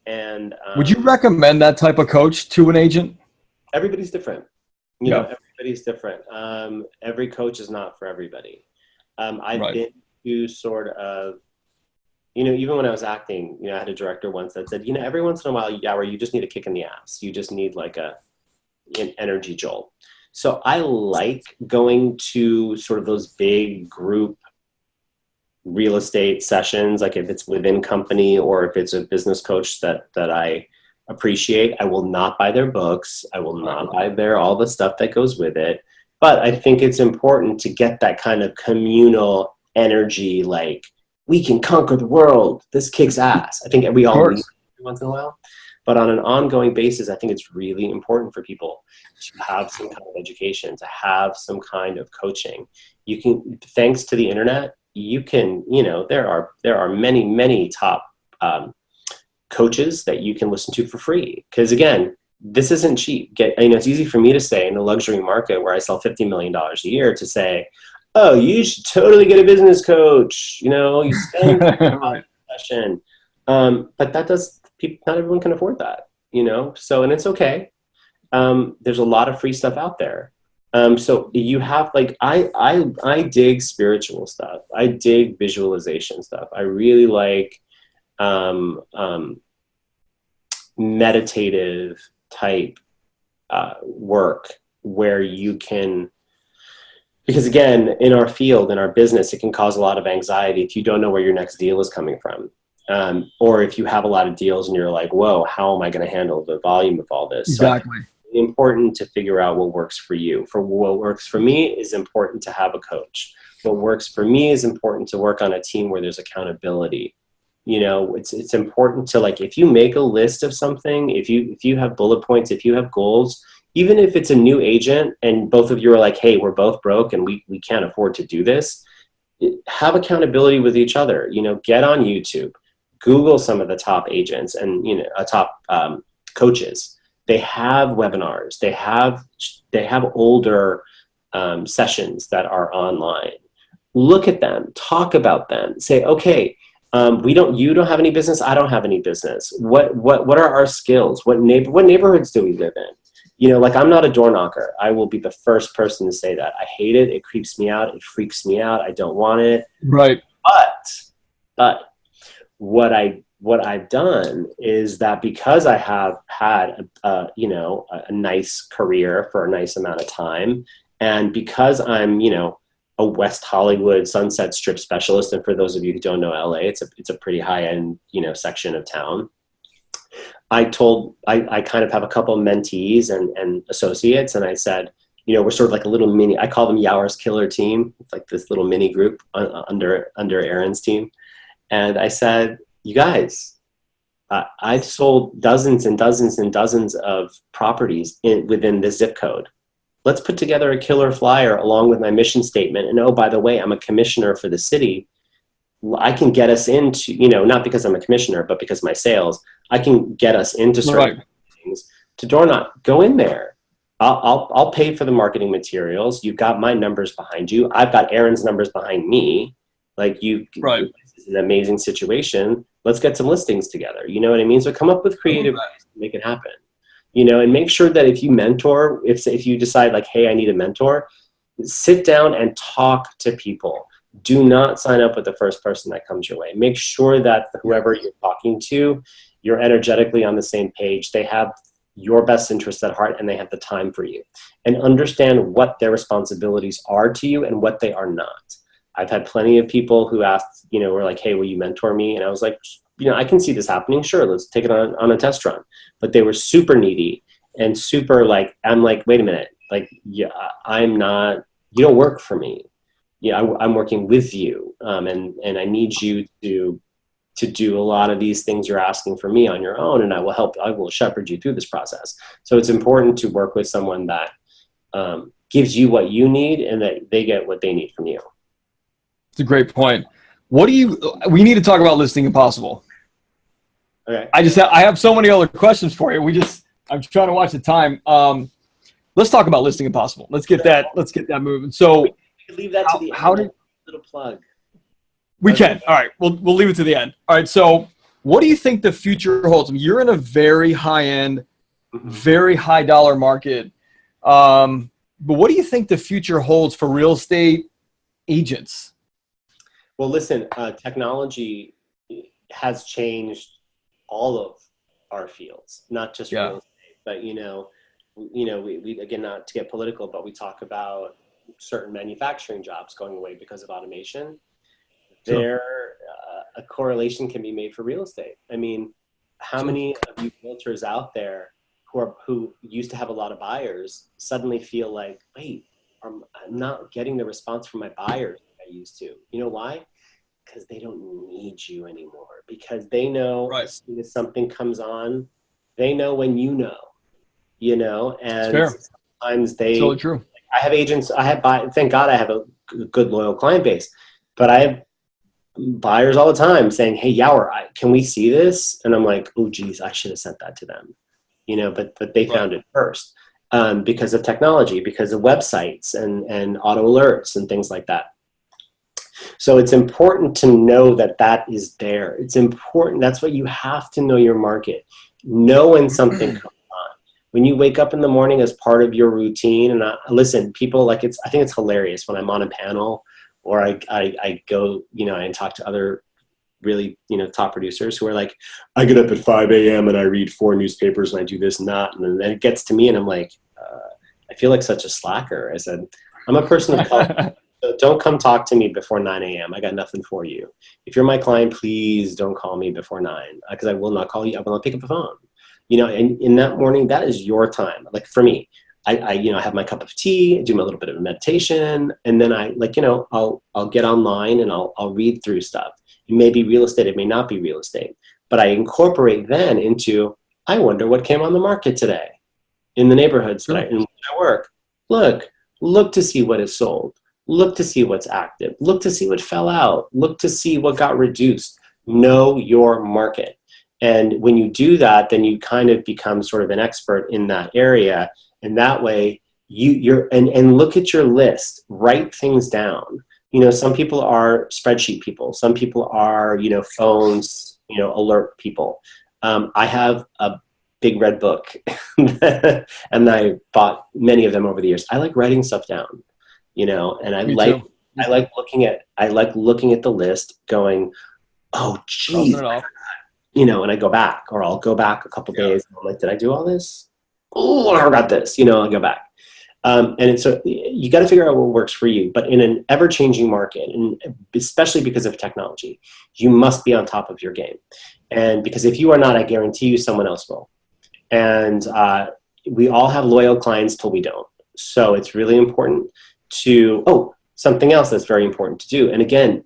And would you recommend that type of coach to an agent? Everybody's different. Everybody's different. Every coach is not for everybody. I've been to sort of, even when I was acting, I had a director once that said, every once in a while, Yawar, you just need a kick in the ass. You just need like an energy jolt. So I like going to sort of those big group real estate sessions, like if it's within company or if it's a business coach that I appreciate. I will not buy their books. I will not buy all the stuff that goes with it. But I think it's important to get that kind of communal energy, like we can conquer the world. This kicks ass. I think we all need it every once in a while. But on an ongoing basis, I think it's really important for people to have some kind of education, to have some kind of coaching. You can, thanks to the internet, you can, there are many, many top coaches that you can listen to for free. Because again, this isn't cheap. It's easy for me to say in a luxury market where I sell $50 million a year to say, oh, you should totally get a business coach. You spend Right. session. But not everyone can afford that, so, and it's okay. There's a lot of free stuff out there. So you have I dig spiritual stuff. I dig visualization stuff. I really like meditative type work where you can, because again, in our field, in our business, it can cause a lot of anxiety if you don't know where your next deal is coming from. Or if you have a lot of deals and you're like, whoa, how am I going to handle the volume of all this? Exactly. So it's important to figure out what works for you. For what works for me is important to have a coach. What works for me is important to work on a team where there's accountability. It's important to, like, if you make a list of something, if you have bullet points, if you have goals, even if it's a new agent and both of you are like, hey, we're both broke and we can't afford to do this, have accountability with each other. Get on YouTube, Google some of the top agents and top coaches. They have webinars. They have older sessions that are online. Look at them. Talk about them. Say, okay, you don't have any business. I don't have any business. What are our skills? What neighborhoods do we live in? I'm not a door knocker. I will be the first person to say that. I hate it. It creeps me out. It freaks me out. I don't want it. Right. But what I've done is that because I have had a nice career for a nice amount of time, and because I'm a West Hollywood Sunset Strip specialist, and for those of you who don't know LA, it's a pretty high end section of town. I kind of have a couple of mentees and associates, and I said, we're sort of like a little mini, I call them Yawars killer team. It's like this little mini group under Aaron's team. And I said, you guys, I've sold dozens and dozens and dozens of properties within this zip code. Let's put together a killer flyer along with my mission statement. And oh, by the way, I'm a commissioner for the city. I can get us into, not because I'm a commissioner, but because of my sales, I can get us into certain things to door knock. Go in there. I'll pay for the marketing materials. You've got my numbers behind you. I've got Aaron's numbers behind me. Right. This is an amazing situation. Let's get some listings together. You know what I mean? So come up with creative ways to make it happen. And make sure that if you mentor, if you decide like, hey, I need a mentor, sit down and talk to people. Do not sign up with the first person that comes your way. Make sure that whoever you're talking to, you're energetically on the same page. They have your best interests at heart and they have the time for you. And understand what their responsibilities are to you and what they are not. I've had plenty of people who asked, were like, hey, will you mentor me? And I was like, I can see this happening. Sure, let's take it on a test run. But they were super needy and super like, I'm like, wait a minute. Like, yeah, I'm not, you don't work for me. Yeah, I'm working with you, and I need you to do a lot of these things you're asking for me on your own, and I will shepherd you through this process. So it's important to work with someone that gives you what you need and that they get what they need from you. It's a great point. We need to talk about Listing Impossible. Okay. I have so many other questions for you. I'm trying to watch the time. Let's talk about Listing Impossible. Let's get that moving. So leave that to the end. Little plug. We can. All right. We'll leave it to the end. All right. So what do you think the future holds? I mean, you're in a very high end, very high dollar market. But what do you think the future holds for real estate agents? Well, listen, technology has changed all of our fields, not just real estate, but we again, not to get political, but we talk about certain manufacturing jobs going away because of automation. Sure. A correlation can be made for real estate. I mean, how many of you realtors out there who used to have a lot of buyers suddenly feel like, wait, I'm not getting the response from my buyers like I used to. You know why? Because they don't need you anymore. Because they know as soon as something comes on, they know when and sometimes they. Totally true. I have agents. Thank God I have a good loyal client base, but I have buyers all the time saying, "Hey, Yawar, can we see this?" And I'm like, "Oh, geez, I should have sent that to them." but they found it first because of technology, because of websites and auto alerts and things like that. So it's important to know that is there. It's important. That's what you have to know your market. Know when something comes on. When you wake up in the morning as part of your routine, and listen, people I think it's hilarious when I'm on a panel or I go, and talk to other really, top producers who are like, I get up at 5 a.m. and I read 4 newspapers and I do this and that. And then it gets to me and I'm like, I feel like such a slacker. I said, I'm a person of color. So don't come talk to me before 9 a.m. I got nothing for you. If you're my client, please don't call me before 9 because I will not call you. I will not pick up the phone. And in that morning, that is your time. Like for me, I have my cup of tea, do my little bit of meditation, and then I'll get online and I'll read through stuff. It may be real estate, it may not be real estate, but I incorporate then into, I wonder what came on the market today in the neighborhoods that in which I work. Look to see what is sold. Look to see what's active. Look to see what fell out. Look to see what got reduced. Know your market. And when you do that, then you kind of become sort of an expert in that area. And that way and look at your list, write things down. Some people are spreadsheet people. Some people are, phones, alert people. I have a big red book and I bought many of them over the years. I like writing stuff down. And I like looking at the list going, oh, geez, and I go back, or I'll go back a couple days. And I'm like, did I do all this? Oh, I forgot this, I'll go back. So you got to figure out what works for you, but in an ever changing market, and especially because of technology, you must be on top of your game. And because if you are not, I guarantee you someone else will. And we all have loyal clients till we don't. So it's really important to, something else that's very important to do. And again,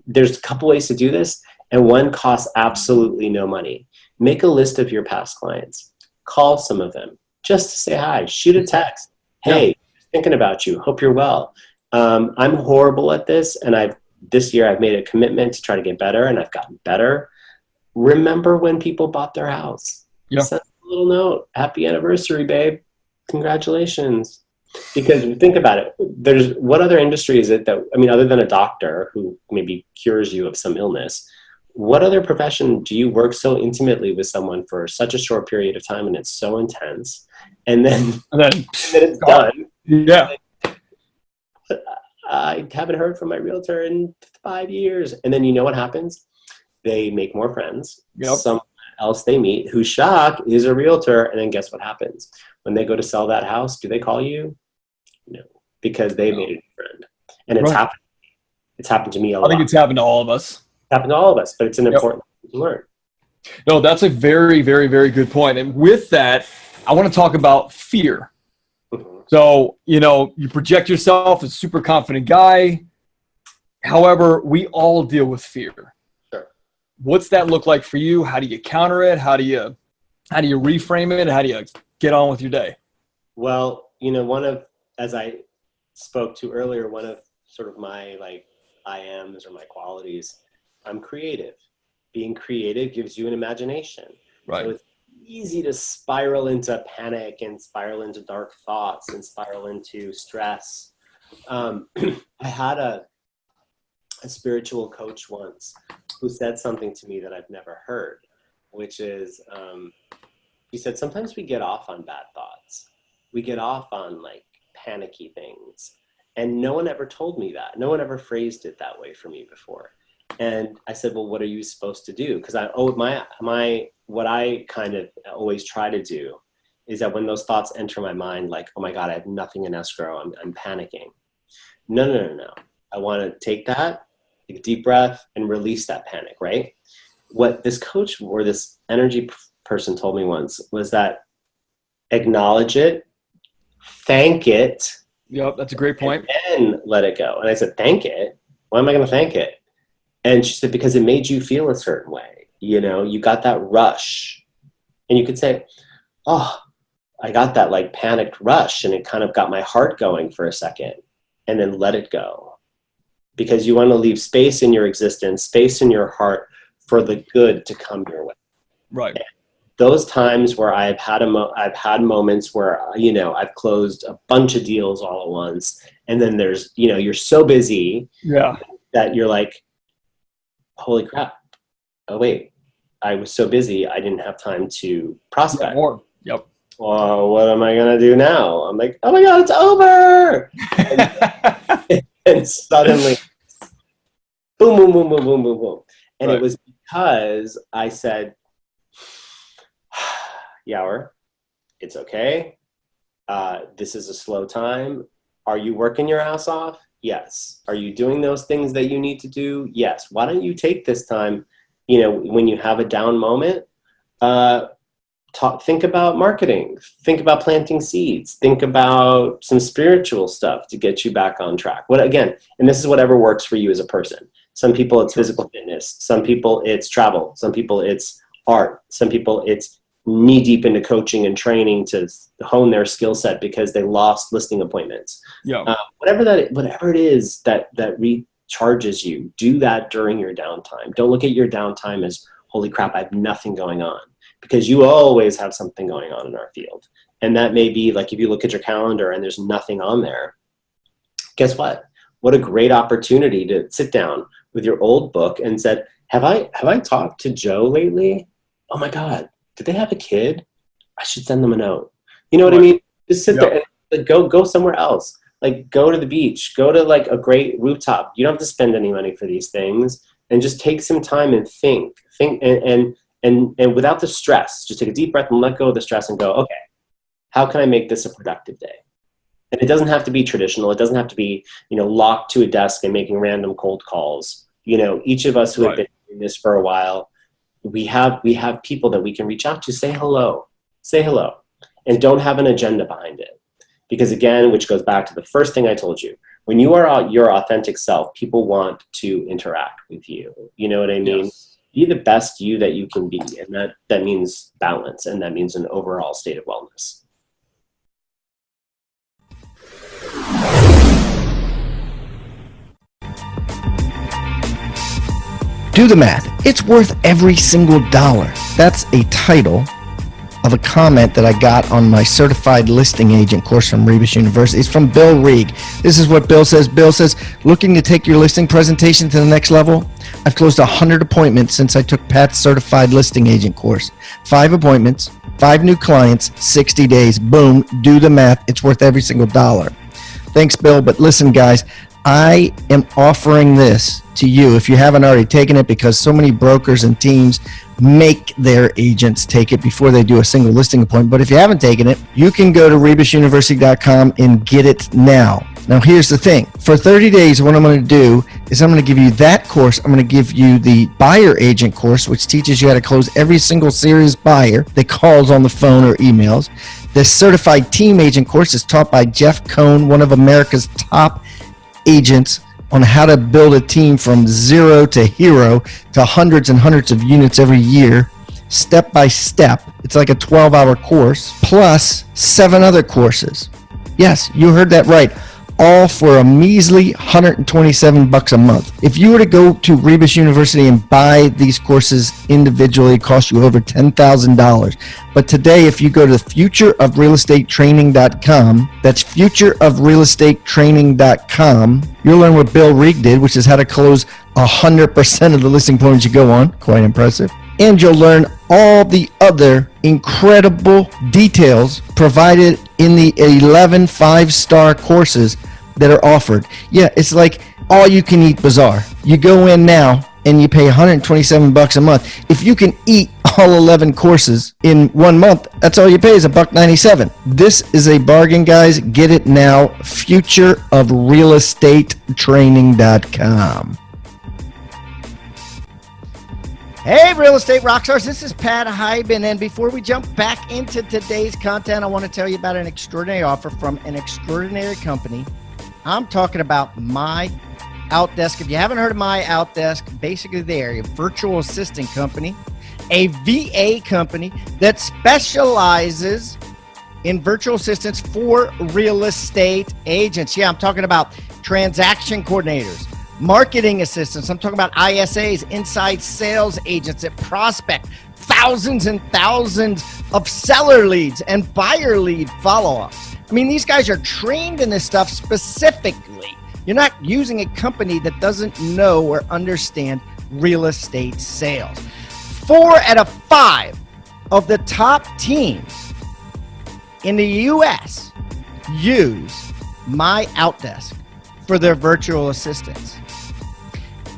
there's a couple ways to do this, and one costs absolutely no money. Make a list of your past clients. Call some of them just to say hi. Shoot a text. Hey, thinking about you. Hope you're well. I'm horrible at this, and this year I've made a commitment to try to get better, and I've gotten better. Remember when people bought their house. Send a little note. Happy anniversary, babe. Congratulations. Because think about it, what other industry is it that, other than a doctor who maybe cures you of some illness, what other profession do you work so intimately with someone for such a short period of time and it's so intense, and then it's done? Yeah. I haven't heard from my realtor in 5 years. And then you know what happens? They make more friends. Someone else they meet who's shocked is a realtor. And then guess what happens? When they go to sell that house, do they call you? No, because they made a new friend. And it's happened. It's happened to me a lot. I think it's happened to all of us. It's happened to all of us, but it's an important thing to learn. No, that's a very, very, very good point. And with that, I want to talk about fear. So, you project yourself as a super confident guy. However, we all deal with fear. Sure. What's that look like for you? How do you counter it? How do you reframe it? How do you get on with your day? Well, as I spoke to earlier, one of sort of my I ams or my qualities, I'm creative. Being creative gives you an imagination. Right. So it's easy to spiral into panic and spiral into dark thoughts and spiral into stress. I had a spiritual coach once who said something to me that I've never heard, which is, he said, sometimes we get off on bad thoughts. We get off on panicky things. And no one ever told me that. No one ever phrased it that way for me before. And I said, well, what are you supposed to do? Because what I kind of always try to do is that when those thoughts enter my mind, oh my God, I have nothing in escrow, I'm panicking. No. I want to take a deep breath and release that panic, right? What this coach or this energy person told me once was that acknowledge it, thank it. Yep, that's a great point. And then let it go. And I said, thank it? Why am I going to thank it? And she said, because it made you feel a certain way. You got that rush. And you could say, oh, I got that panicked rush, and it kind of got my heart going for a second, and then let it go. Because you want to leave space in your existence, space in your heart for the good to come your way. Right. And those times where I've had moments where, I've closed a bunch of deals all at once. And then there's, you're so busy that you're like, holy crap. Oh, wait, I was so busy. I didn't have time to prospect. Yep. Well, what am I going to do now? I'm like, oh my God, it's over. And suddenly, boom, boom, boom, boom, boom, boom, boom. And It was because I said, Yawar, it's okay. This is a slow time. Are you working your ass off? Yes. Are you doing those things that you need to do? Yes. Why don't you take this time, when you have a down moment, think about marketing, think about planting seeds, think about some spiritual stuff to get you back on track. And this is whatever works for you as a person. Some people it's physical fitness. Some people it's travel. Some people it's art. Some people it's knee deep into coaching and training to hone their skill set because they lost listing appointments. Whatever it is that recharges you, do that during your downtime. Don't look at your downtime as, holy crap, I have nothing going on, because you always have something going on in our field. And that may be like, if you look at your calendar and there's nothing on there, guess what? What a great opportunity to sit down with your old book and said, have I talked to Joe lately? Oh my God. Did they have a kid? I should send them a note. You know what I mean? Just sit there and go somewhere else. Like, go to the beach, go to like a great rooftop. You don't have to spend any money for these things, and just take some time and think and without the stress, just take a deep breath and let go of the stress and go, okay, how can I make this a productive day? And it doesn't have to be traditional. It doesn't have to be, locked to a desk and making random cold calls. Each of us who have been doing this for a while, we have people that we can reach out to, say hello, and don't have an agenda behind it. Because again, which goes back to the first thing I told you, when you are your authentic self, people want to interact with you. You know what I mean? Yes. Be the best you that you can be. And that means balance, and that means an overall state of wellness. Do the math. It's worth every single dollar. That's a title of a comment that I got on my certified listing agent course from Rebus University. It's from Bill Reeg. This is what Bill says. Bill says, looking to take your listing presentation to the next level? I've closed 100 appointments since I took Pat's certified listing agent course. 5 appointments, 5 new clients, 60 days. Boom, do the math. It's worth every single dollar. Thanks, Bill. But listen, guys, I am offering this to you if you haven't already taken it, because so many brokers and teams make their agents take it before they do a single listing appointment. But if you haven't taken it, you can go to rebusuniversity.com and get it now. Now, here's the thing. For 30 days, what I'm going to do is I'm going to give you that course. I'm going to give you the buyer agent course, which teaches you how to close every single serious buyer that calls on the phone or emails. The certified team agent course is taught by Jeff Cohn, one of America's top agents, on how to build a team from zero to hero to hundreds and hundreds of units every year, step by step. It's like a 12-hour course, plus 7 other courses. Yes, you heard that right. All for a measly $127 a month. If you were to go to Rebus University and buy these courses individually, it costs you over $10,000. But today, if you go to futureofrealestatetraining.com, that's futureofrealestatetraining.com, you'll learn what Bill Reeg did, which is how to close 100% of the listing appointments you go on. Quite impressive. And you'll learn all the other incredible details provided in the 11 5-star courses that are offered. Yeah, it's like all you can eat bazaar. You go in now and you pay $127 a month. If you can eat all 11 courses in 1 month, that's all you pay is $197. This is a bargain, guys. Get it now. futureofrealestatetraining.com. Hey, Real Estate Rockstars, this is Pat Hyben, and before we jump back into today's content, I want to tell you about an extraordinary offer from an extraordinary company. I'm talking about My Outdesk. If you haven't heard of My Outdesk, basically they're a virtual assistant company, a VA company that specializes in virtual assistants for real estate agents. Yeah, I'm talking about transaction coordinators, marketing assistants. I'm talking about ISAs, inside sales agents that prospect, thousands and thousands of seller leads and buyer lead follow-ups. I mean, these guys are trained in this stuff specifically. You're not using a company that doesn't know or understand real estate sales. 4 out of 5 of the top teams in the US use my Outdesk for their virtual assistants.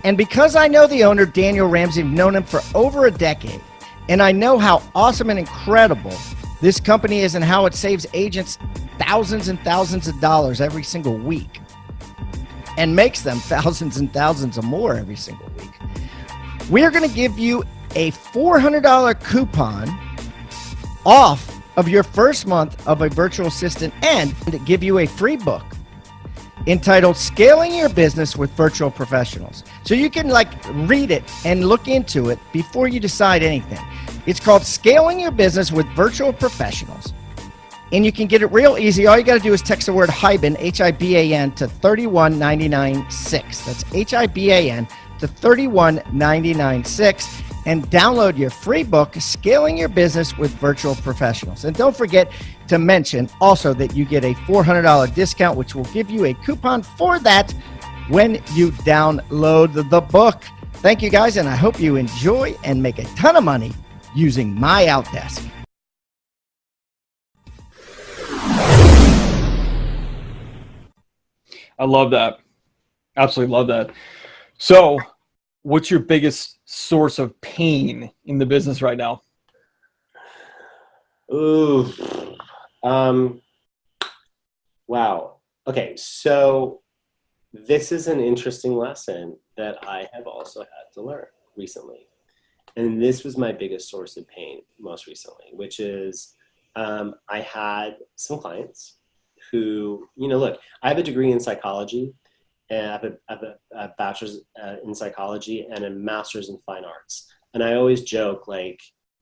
And because I know the owner, Daniel Ramsey, I've known him for over a decade, and I know how awesome and incredible this company is and how it saves agents thousands and thousands of dollars every single week and makes them thousands and thousands of more every single week. We are going to give you a $400 coupon off of your first month of a virtual assistant and give you a free book entitled Scaling Your Business with Virtual Professionals. So you can read it and look into it before you decide anything. It's called Scaling Your Business with Virtual Professionals. And you can get it real easy. All you got to do is text the word HIBAN, H-I-B-A-N, to 31996. That's H-I-B-A-N to 31996. And download your free book, Scaling Your Business with Virtual Professionals. And don't forget to mention also that you get a $400 discount, which will give you a coupon for that when you download the book. Thank you guys, and I hope you enjoy and make a ton of money using my Outdesk. I love that. Absolutely love that. So what's your biggest source of pain in the business right now? Ooh. Wow. Okay. So this is an interesting lesson that I have also had to learn recently. And this was my biggest source of pain most recently, which is I had some clients who, look, I have a degree in psychology, and I have a bachelor's in psychology and a master's in fine arts. And I always joke,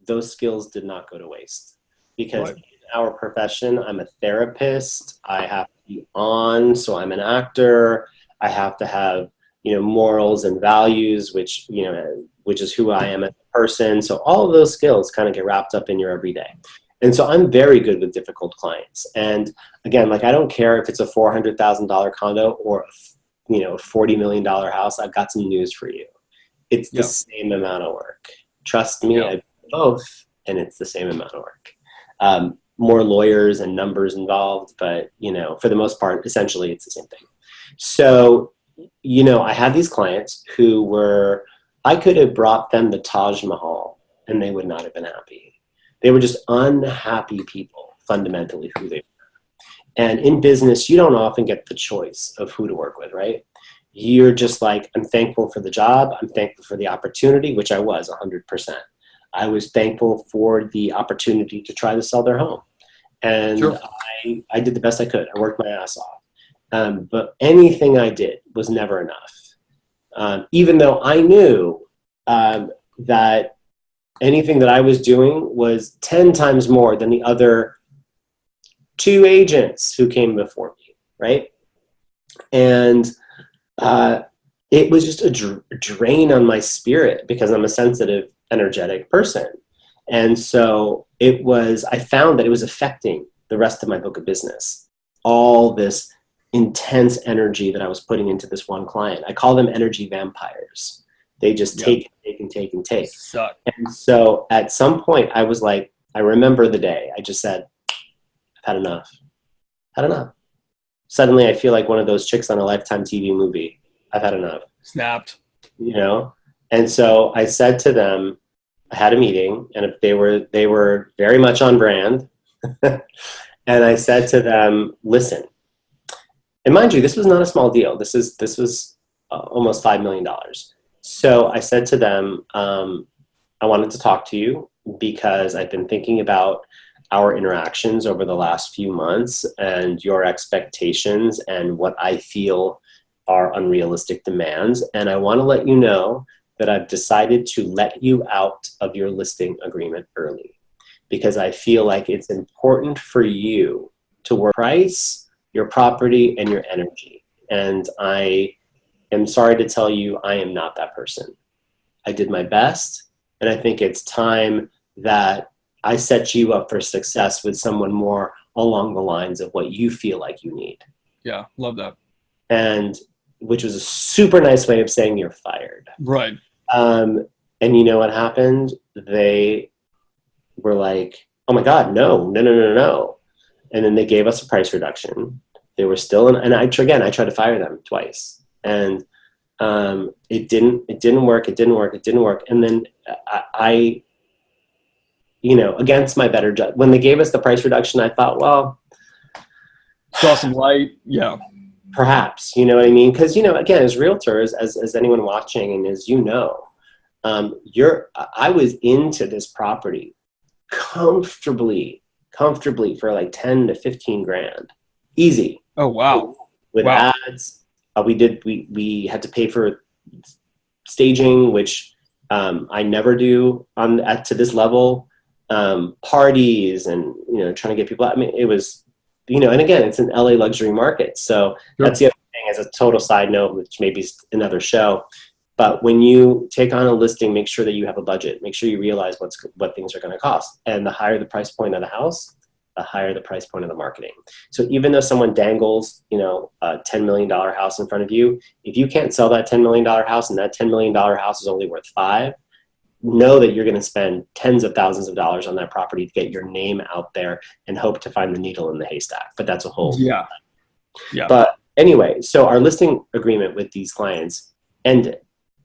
those skills did not go to waste, because in our profession, I'm a therapist. I have to be on, so I'm an actor. I have to have, morals and values, which is who I am as a person. So all of those skills kind of get wrapped up in your everyday. And so I'm very good with difficult clients. And again, I don't care if it's a $400,000 condo or $40 million house. I've got some news for you. It's the same amount of work. Trust me, I've done both, and it's the same amount of work. More lawyers and numbers involved, but for the most part, essentially it's the same thing. So, I had these clients who I could have brought them the Taj Mahal and they would not have been happy. They were just unhappy people, fundamentally, who they were. And in business, you don't often get the choice of who to work with, right? You're just I'm thankful for the job. I'm thankful for the opportunity, which I was 100%. I was thankful for the opportunity to try to sell their home. And sure. I did the best I could. I worked my ass off. But anything I did was never enough. Even though I knew that anything that I was doing was 10 times more than the other 2 agents who came before me, right? And it was just a drain on my spirit, because I'm a sensitive, energetic person. And so I found that it was affecting the rest of my book of business. All this intense energy that I was putting into this one client. I call them energy vampires. They just take and take and take. Suck. And so at some point I was I remember the day I just said, I've had enough. Had enough. Suddenly I feel like one of those chicks on a Lifetime TV movie. I've had enough. Snapped. And so I said to them, I had a meeting, and they were very much on brand. And I said to them, listen, and mind you, this was not a small deal. This was almost $5 million. So I said to them, I wanted to talk to you because I've been thinking about our interactions over the last few months and your expectations and what I feel are unrealistic demands. And I want to let you know that I've decided to let you out of your listing agreement early, because I feel like it's important for you to work price, your property, and your energy. And I am sorry to tell you, I am not that person. I did my best. And I think it's time that I set you up for success with someone more along the lines of what you feel like you need. Yeah, love that. And which was a super nice way of saying you're fired. Right. And you know what happened? They were like, oh my God, no. And then they gave us a price reduction. They were still in, and I tried to fire them twice. And it didn't work. And then I against my better judgment, when they gave us the price reduction, I thought, well, saw some light. Yeah. Perhaps, you know what I mean? Because, again, as realtors, as anyone watching, and as I was into this property comfortably for like 10 to 15 grand. Easy. Oh, wow. With ads. We had to pay for staging, which I never do to this level. Parties and, trying to get people out. I mean, it was, and again, it's an LA luxury market. So Sure. That's the other thing as a total side note, which maybe is another show. But when you take on a listing, make sure that you have a budget. Make sure you realize what things are going to cost. And the higher the price point of the house, the higher the price point of the marketing. So even though someone dangles, a $10 million house in front of you, if you can't sell that $10 million house and that $10 million house is only worth $5 million, know that you're going to spend tens of thousands of dollars on that property to get your name out there and hope to find the needle in the haystack. But that's a whole. Yeah. But anyway, so our listing agreement with these clients ended.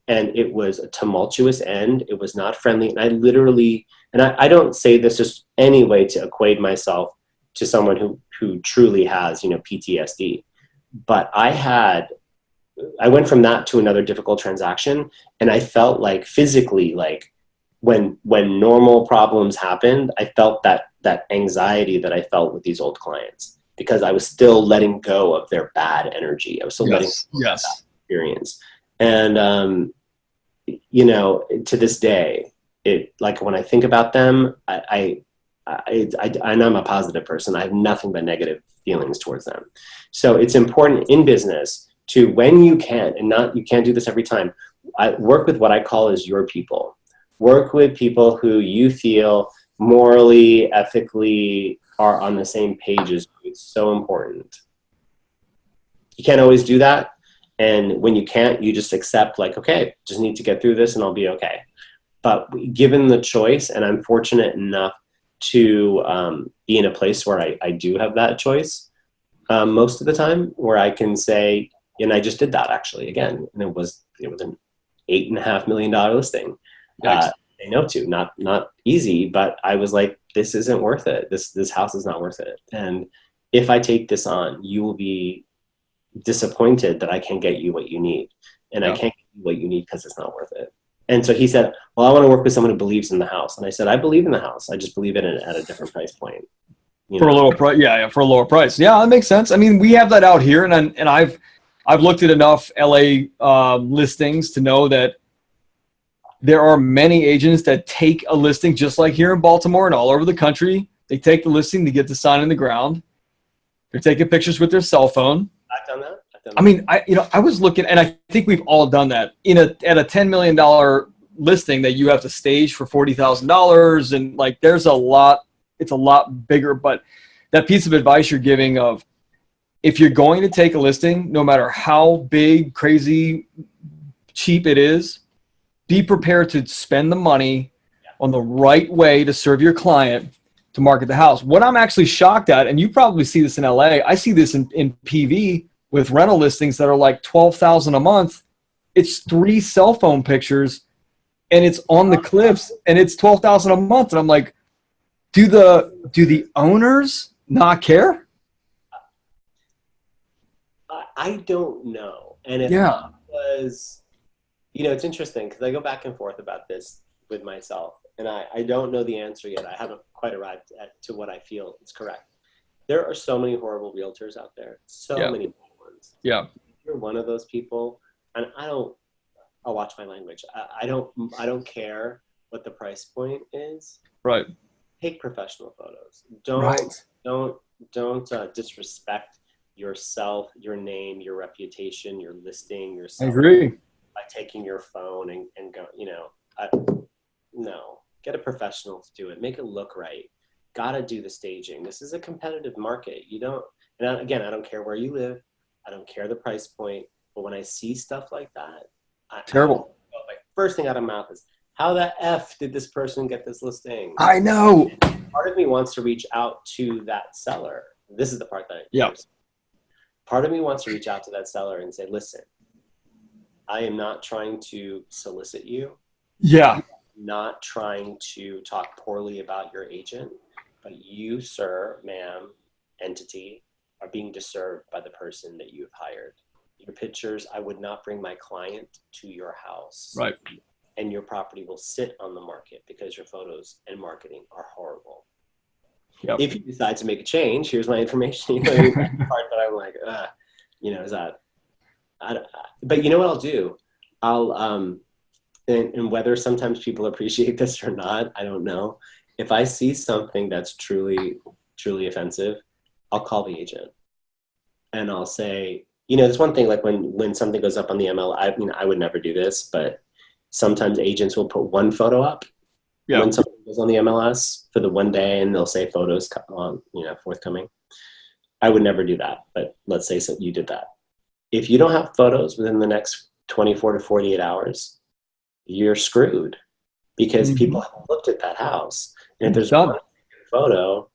And it was a tumultuous end. It was not friendly. And I literally, and I don't say this just any way to equate myself to someone who truly has, PTSD. But I went from that to another difficult transaction. And I felt like physically, like when normal problems happened, I felt that anxiety that I felt with these old clients because I was still letting go of their bad energy. I was still letting go of that experience. And, to this day, like when I think about them, and I'm a positive person. I have nothing but negative feelings towards them. So it's important in business to, when you can, you can't do this every time, work with what I call as your people. Work with people who you feel morally, ethically are on the same page as you. It's so important. You can't always do that. And when you can't, you just accept like, okay, just need to get through this and I'll be okay. But given the choice, and I'm fortunate enough to be in a place where I do have that choice most of the time, where I can say, and I just did that actually again, and it was an $8.5 million listing. They know to, not easy, but I was like, this isn't worth it. This house is not worth it. And if I take this on, you will be disappointed that I can't get you what you need. And I can't get you what you need because it's not worth it. And so he said, well, I want to work with someone who believes in the house. And I said, I believe in the house. I just believe in it at a different price point. For a lower price. Yeah, for a lower price. Yeah, that makes sense. I mean, we have that out here, and I've looked at enough LA listings to know that there are many agents that take a listing just like here in Baltimore and all over the country. They take the listing to get the sign in the ground. They're taking pictures with their cell phone. I've done that. I mean, I was looking, and I think we've all done that at a $10 million listing that you have to stage for $40,000, and like there's a lot. It's a lot bigger. But that piece of advice you're giving of, if you're going to take a listing, no matter how big, crazy, cheap it is, be prepared to spend the money on the right way to serve your client to market the house. What I'm actually shocked at, and you probably see this in LA, I see this in PV with rental listings that are like $12,000 a month. It's 3 cell phone pictures and it's on the clips and it's $12,000 a month. And I'm like, do the owners not care? I don't know. And if it was, it's interesting because I go back and forth about this with myself, and I don't know the answer yet. I haven't quite arrived to what I feel is correct. There are so many horrible realtors out there. So many bad ones. Yeah. If you're one of those people, and I'll watch my language. I don't care what the price point is. Right. Take professional photos. Don't disrespect yourself, your name, your reputation, your listing, yourself. I agree. By taking your phone and go, No, get a professional to do it. Make it look right. Gotta do the staging. This is a competitive market. You don't, and again, I don't care where you live. I don't care the price point. But when I see stuff like that, Terrible. like first thing out of my mouth is, how the F did this person get this listing? I know. Part of me wants to reach out to that seller. This is the part that Yeah. Part of me wants to reach out to that seller and say, listen, I am not trying to solicit you. Yeah. I'm not trying to talk poorly about your agent, but you, sir, ma'am, entity, are being disturbed by the person that you've hired. Your pictures, I would not bring my client to your house. Right. And your property will sit on the market because your photos and marketing are horrible. Yep. If you decide to make a change, here's my information. You know, that's the part that I'm like, you know, is that, but you know what I'll do? I'll, and whether sometimes people appreciate this or not, I don't know. If I see something that's truly, truly offensive, I'll call the agent and I'll say, you know, there's one thing, like when something goes up on the ML, I mean, I would never do this, but sometimes agents will put one photo up when something goes on the MLS for the one day and they'll say photos on, you know, forthcoming. I would never do that, but let's say you did that. If you don't have photos within the next 24 to 48 hours, you're screwed because people haven't looked at that house. And if there's one photo,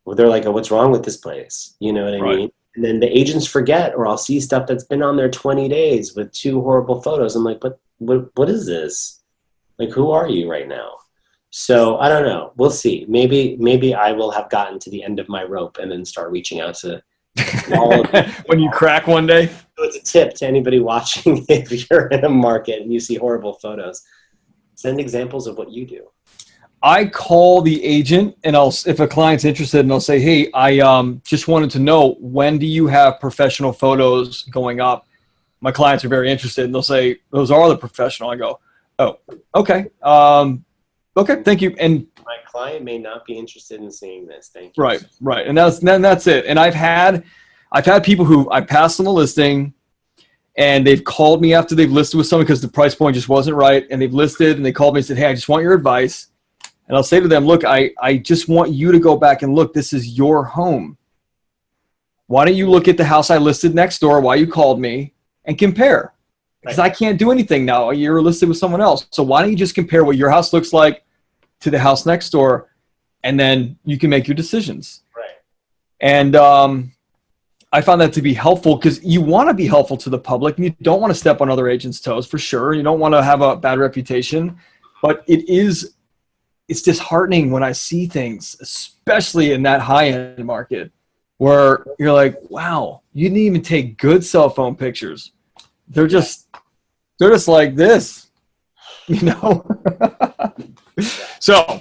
well, they're like, oh, what's wrong with this place? You know what I mean? And then the agents forget, or I'll see stuff that's been on there 20 days with 2 horrible photos. I'm like, what is this? Like, who are you right now? So I don't know. We'll see. Maybe I will have gotten to the end of my rope and then start reaching out to all of them. When you crack one day. So it's a tip to anybody watching. If you're in a market and you see horrible photos, send examples of what you do. I call the agent and if a client's interested, and I'll say, hey, I just wanted to know, when do you have professional photos going up? My clients are very interested, and they'll say, those are the professional. I go, oh, okay. Okay, thank you. And my client may not be interested in seeing this. Thank you. Right. And that's it. And I've had people who I passed them a listing and they've called me after they've listed with someone because the price point just wasn't right. And they've listed and they called me and said, hey, I just want your advice. And I'll say to them, look, I just want you to go back and look. This is your home. Why don't you look at the house I listed next door while you called me and compare? Because I can't do anything now. You're listed with someone else. So why don't you just compare what your house looks like to the house next door, and then you can make your decisions. Right. And I found that to be helpful because you want to be helpful to the public and you don't want to step on other agents' toes for sure. You don't want to have a bad reputation, but it's disheartening when I see things, especially in that high-end market, where you're like, wow, you didn't even take good cell phone pictures. They're just like this, you know? So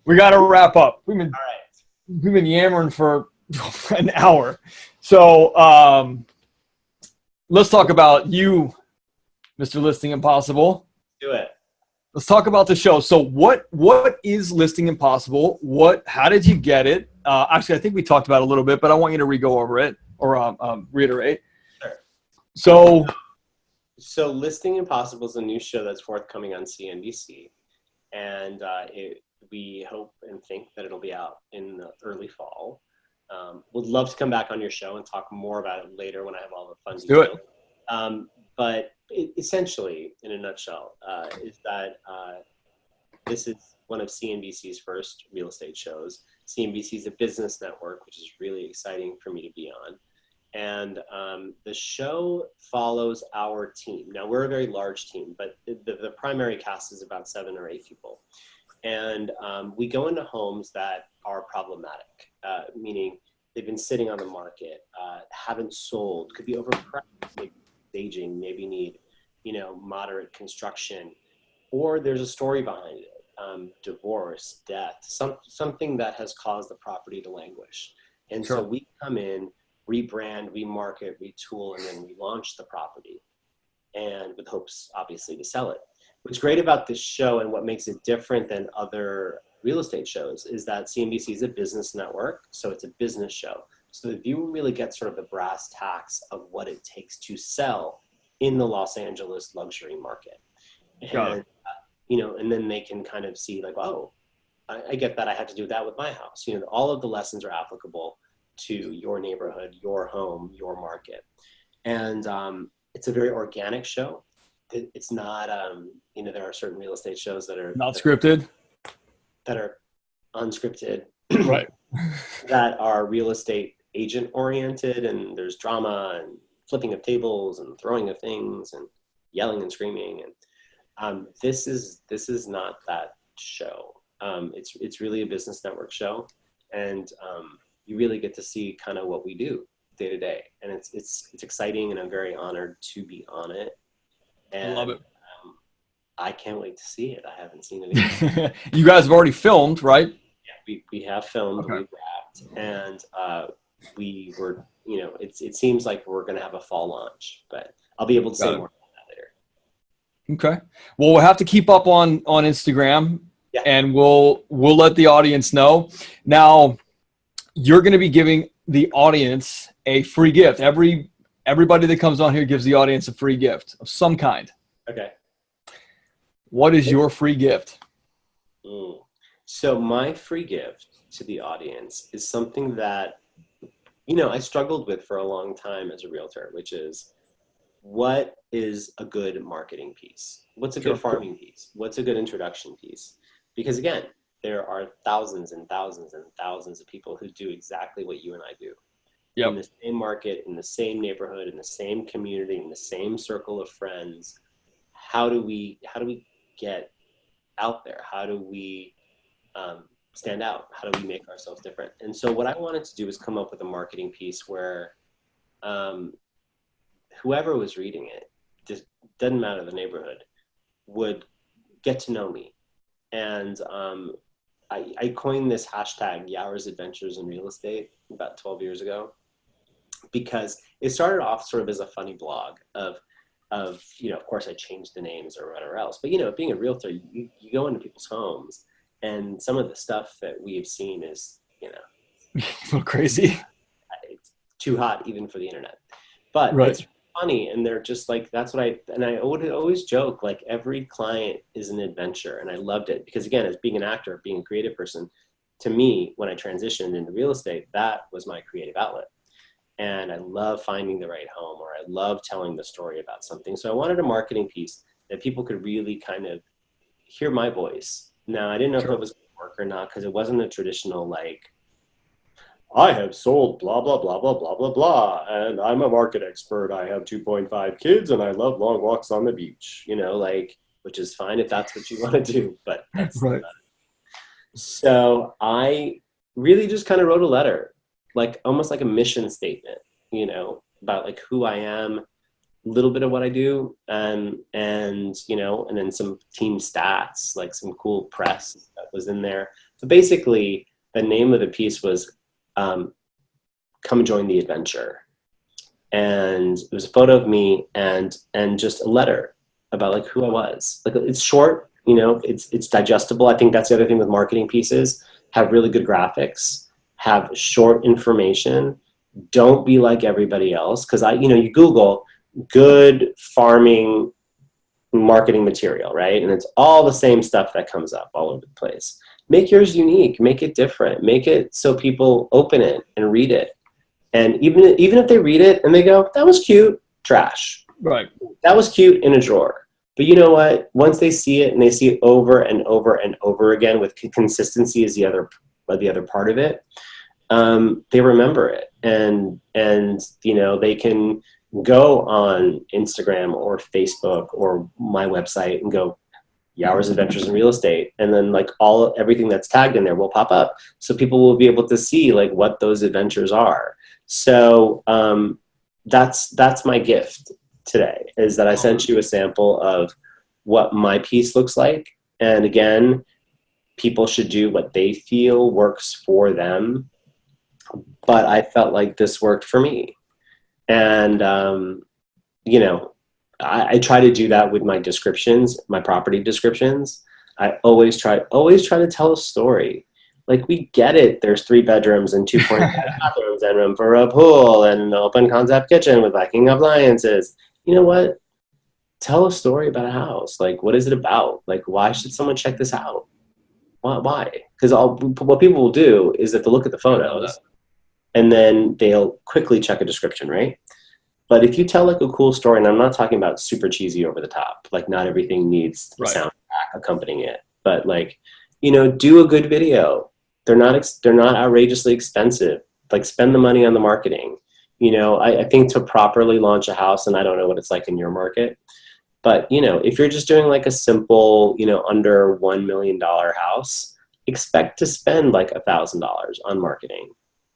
we got to wrap up. We've been yammering for an hour. So let's talk about you, Mr. Listing Impossible. Do it. Let's talk about the show. So what is Listing Impossible? How did you get it? Actually, I think we talked about it a little bit, but I want you to re-go over it or reiterate. Sure. So Listing Impossible is a new show that's forthcoming on CNBC. And we hope and think that it'll be out in the early fall. Would love to come back on your show and talk more about it later when I have all the fun details. But essentially, in a nutshell, is that this is one of CNBC's first real estate shows. CNBC is a business network, which is really exciting for me to be on. And the show follows our team. Now, we're a very large team, but the primary cast is about 7 or 8 people. And we go into homes that are problematic, meaning they've been sitting on the market, haven't sold, could be overpriced, maybe staging, maybe need, moderate construction, or there's a story behind it, divorce, death, something that has caused the property to languish. And so we come in, rebrand, remarket, retool, and then relaunch the property, and with hopes, obviously, to sell it. What's great about this show and what makes it different than other real estate shows is that CNBC is a business network, so it's a business show. So the viewer really gets sort of the brass tacks of what it takes to sell in the Los Angeles luxury market. And and then they can kind of see like, oh, I get that I had to do that with my house. All of the lessons are applicable to your neighborhood, your home, your market. And it's a very organic show. It's not, there are certain real estate shows that are Not scripted. That are unscripted, Right. that are real estate agent oriented, and there's drama and flipping of tables and throwing of things and yelling and screaming. And this is not that show. It's really a business network show, and you really get to see kind of what we do day to day, and it's exciting, and I'm very honored to be on it. And, I love it. I can't wait to see it. I haven't seen it yet. You guys have already filmed, right? Yeah, we have filmed, Okay. we've wrapped, and we were, it seems like we're going to have a fall launch, but I'll be able to say more about that later. Okay. Well, we'll have to keep up on Instagram, Yeah. and we'll let the audience know. Now, you're going to be giving the audience a free gift. Everybody that comes on here gives the audience a free gift of some kind. Okay. What is your free gift? So my free gift to the audience is something that, I struggled with for a long time as a realtor, which is, what is a good marketing piece? What's a good farming piece? What's a good introduction piece? Because again, there are thousands and thousands and thousands of people who do exactly what you and I do. Yep. In the same market, in the same neighborhood, in the same community, in the same circle of friends. How do we get out there? How do we stand out? How do we make ourselves different? And so what I wanted to do was come up with a marketing piece where whoever was reading it, just doesn't matter the neighborhood, would get to know me. And I coined this hashtag Yawars Adventures in Real Estate about 12 years ago, because it started off sort of as a funny blog of of course I changed the names or whatever else, but being a realtor, you go into people's homes, and some of the stuff that we have seen is So crazy. it's too hot even for the internet, but Right. It's funny, and they're just like, that's what I would always joke, like every client is an adventure, and I loved it because, again, as being an actor, being a creative person, to me, when I transitioned into real estate, that was my creative outlet. And I love finding the right home, or I love telling the story about something. So I wanted a marketing piece that people could really kind of hear my voice. Now, I didn't know if it was going to work or not, because it wasn't a traditional, like, I have sold blah, blah, blah, blah, blah, blah, blah, and I'm a market expert. I have 2.5 kids, and I love long walks on the beach, which is fine if that's what you want to do, but that's Right. So I really just kind of wrote a letter, like almost like a mission statement, about like who I am, a little bit of what I do, and then some team stats, like some cool press that was in there. So basically, the name of the piece was Come Join the Adventure. And it was a photo of me and just a letter about like who I was. Like, it's short, it's digestible. I think that's the other thing with marketing pieces. Have really good graphics, have short information. Don't be like everybody else. Cause you Google good farming marketing material, right? And it's all the same stuff that comes up all over the place. Make yours unique, make it different, make it so people open it and read it. And even if they read it and they go, that was cute, trash. Right. That was cute, in a drawer. But you know what? Once they see it and they see it over and over and over again, with consistency is the other part of it, they remember it. And they can go on Instagram or Facebook or my website and go, Yawars Adventures in Real Estate, and then like everything that's tagged in there will pop up, so people will be able to see like what those adventures are. So that's my gift today, is that I sent you a sample of what my piece looks like, and again, people should do what they feel works for them, but I felt like this worked for me, and I try to do that with my descriptions, my property descriptions. I always try to tell a story. Like, we get it. There's 3 bedrooms and 2.5 bathrooms and room for a pool and an open concept kitchen with Viking appliances. You know what? tell a story about a house. Like, what is it about? Like, why should someone check this out? Why? Because what people will do is that they'll look at the photos and then they'll quickly check a description, right? But if you tell like a cool story, and I'm not talking about super cheesy over the top, like not everything needs the soundtrack accompanying it, but like, you know, do a good video. They're not outrageously expensive. Like, spend the money on the marketing. You know, I think to properly launch a house, and I don't know what it's like in your market, but you know, if you're just doing like a simple, you know, under $1 million house, expect to spend like $1,000 on marketing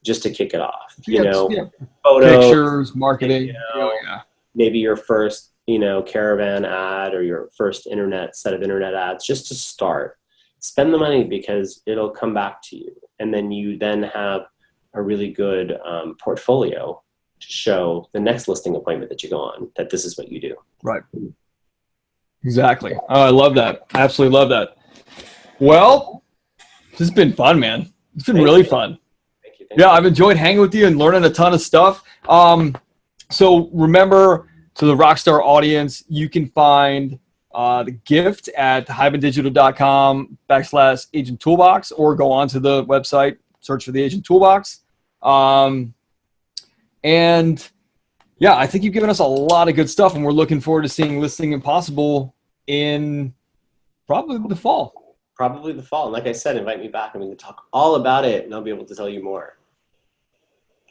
just to kick it off. You know, photos, pictures, marketing. You know, maybe your first, you know, caravan ad or your first set of internet ads, just to start. Spend the money because it'll come back to you, and then you then have a really good portfolio to show the next listing appointment that you go on that this is what you do. Right. Exactly. Oh, I love that. I absolutely love that. Well, this has been fun, man. It's been really fun. Thank you. Yeah, I've enjoyed hanging with you and learning a ton of stuff. So remember, to the Rockstar audience, you can find the gift at hybendigital.com/agent toolbox, or go onto the website, search for the agent toolbox. And yeah, I think you've given us a lot of good stuff, and we're looking forward to seeing Listing Impossible in probably the fall. Probably the fall. And like I said, invite me back and we can talk all about it, and I'll be able to tell you more.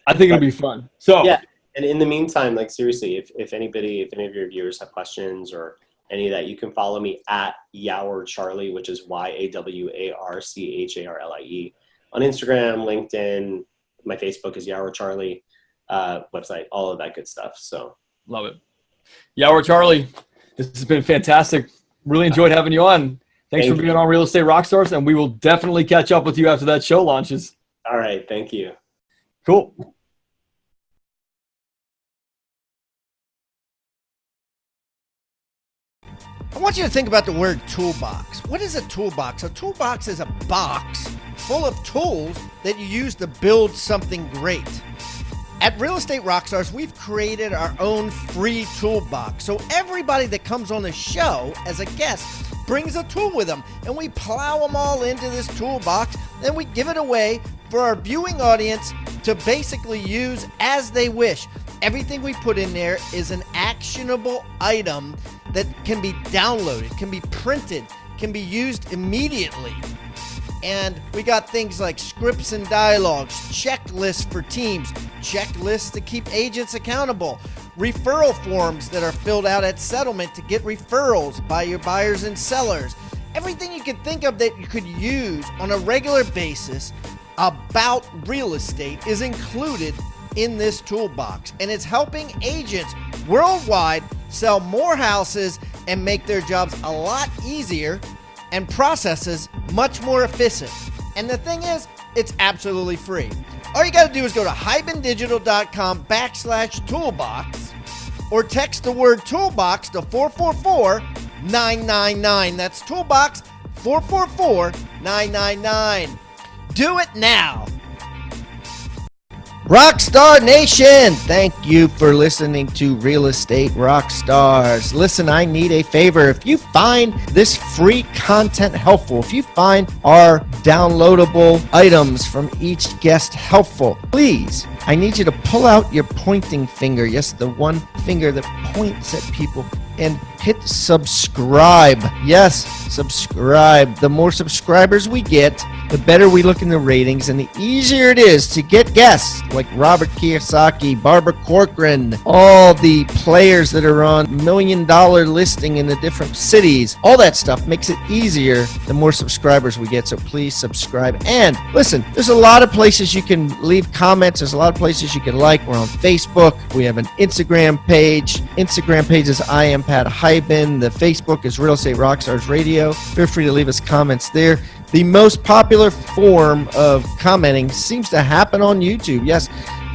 I think it'll be fun. So yeah, and in the meantime, like seriously, if any of your viewers have questions or any of that, you can follow me at Yawar Charlie, which is YAWARCHARLIE, on Instagram, LinkedIn. My Facebook is Yawar Charlie. Website, all of that good stuff. So love it. Yawar Charlie, this has been fantastic. Really enjoyed having you on. Thanks for being on Real Estate Rockstars, and we will definitely catch up with you after that show launches. All right. Thank you. Cool. I want you to think about the word toolbox. What is a toolbox? A toolbox is a box full of tools that you use to build something great. At Real Estate Rockstars, we've created our own free toolbox. So everybody that comes on the show as a guest brings a tool with them, and we plow them all into this toolbox, and we give it away for our viewing audience to basically use as they wish. Everything we put in there is an actionable item that can be downloaded, can be printed, can be used immediately. And we got things like scripts and dialogues, checklists for teams, checklists to keep agents accountable, referral forms that are filled out at settlement to get referrals by your buyers and sellers. Everything you could think of that you could use on a regular basis about real estate is included in this toolbox, and it's helping agents worldwide sell more houses and make their jobs a lot easier and processes much more efficient. And the thing is, it's absolutely free. All you got to do is go to hybendigital.com/toolbox or text the word toolbox to 444-999. That's toolbox 444-999. Do it now. Rockstar Nation, thank you for listening to Real Estate Rockstars. Listen, I need a favor. If you find this free content helpful, if you find our downloadable items from each guest helpful, please, I need you to pull out your pointing finger. Yes, the one finger that points at people, and hit subscribe. Yes, subscribe. The more subscribers we get, the better we look in the ratings, and the easier it is to get guests like Robert Kiyosaki, Barbara Corcoran, all the players that are on $1 Million Listing in the different cities. All that stuff makes it easier the more subscribers we get, so please subscribe. And listen, there's a lot of places you can leave comments. There's a lot of places you can like. We're on Facebook. We have an Instagram page. Instagram page is I am Pat Hyben. The Facebook is Real Estate Rockstars Radio. Feel free to leave us comments there. The most popular form of commenting seems to happen on YouTube. Yes,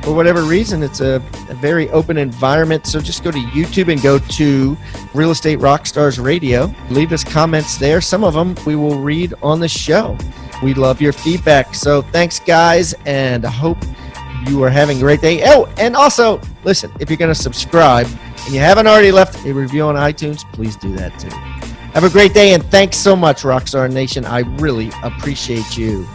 for whatever reason, it's a very open environment. So just go to YouTube and go to Real Estate Rockstars Radio. Leave us comments there. Some of them we will read on the show. We love your feedback. So thanks, guys, and I hope you are having a great day. Oh, and also, listen, if you're going to subscribe, and you haven't already left a review on iTunes, please do that too. Have a great day, and thanks so much, Rockstar Nation. I really appreciate you.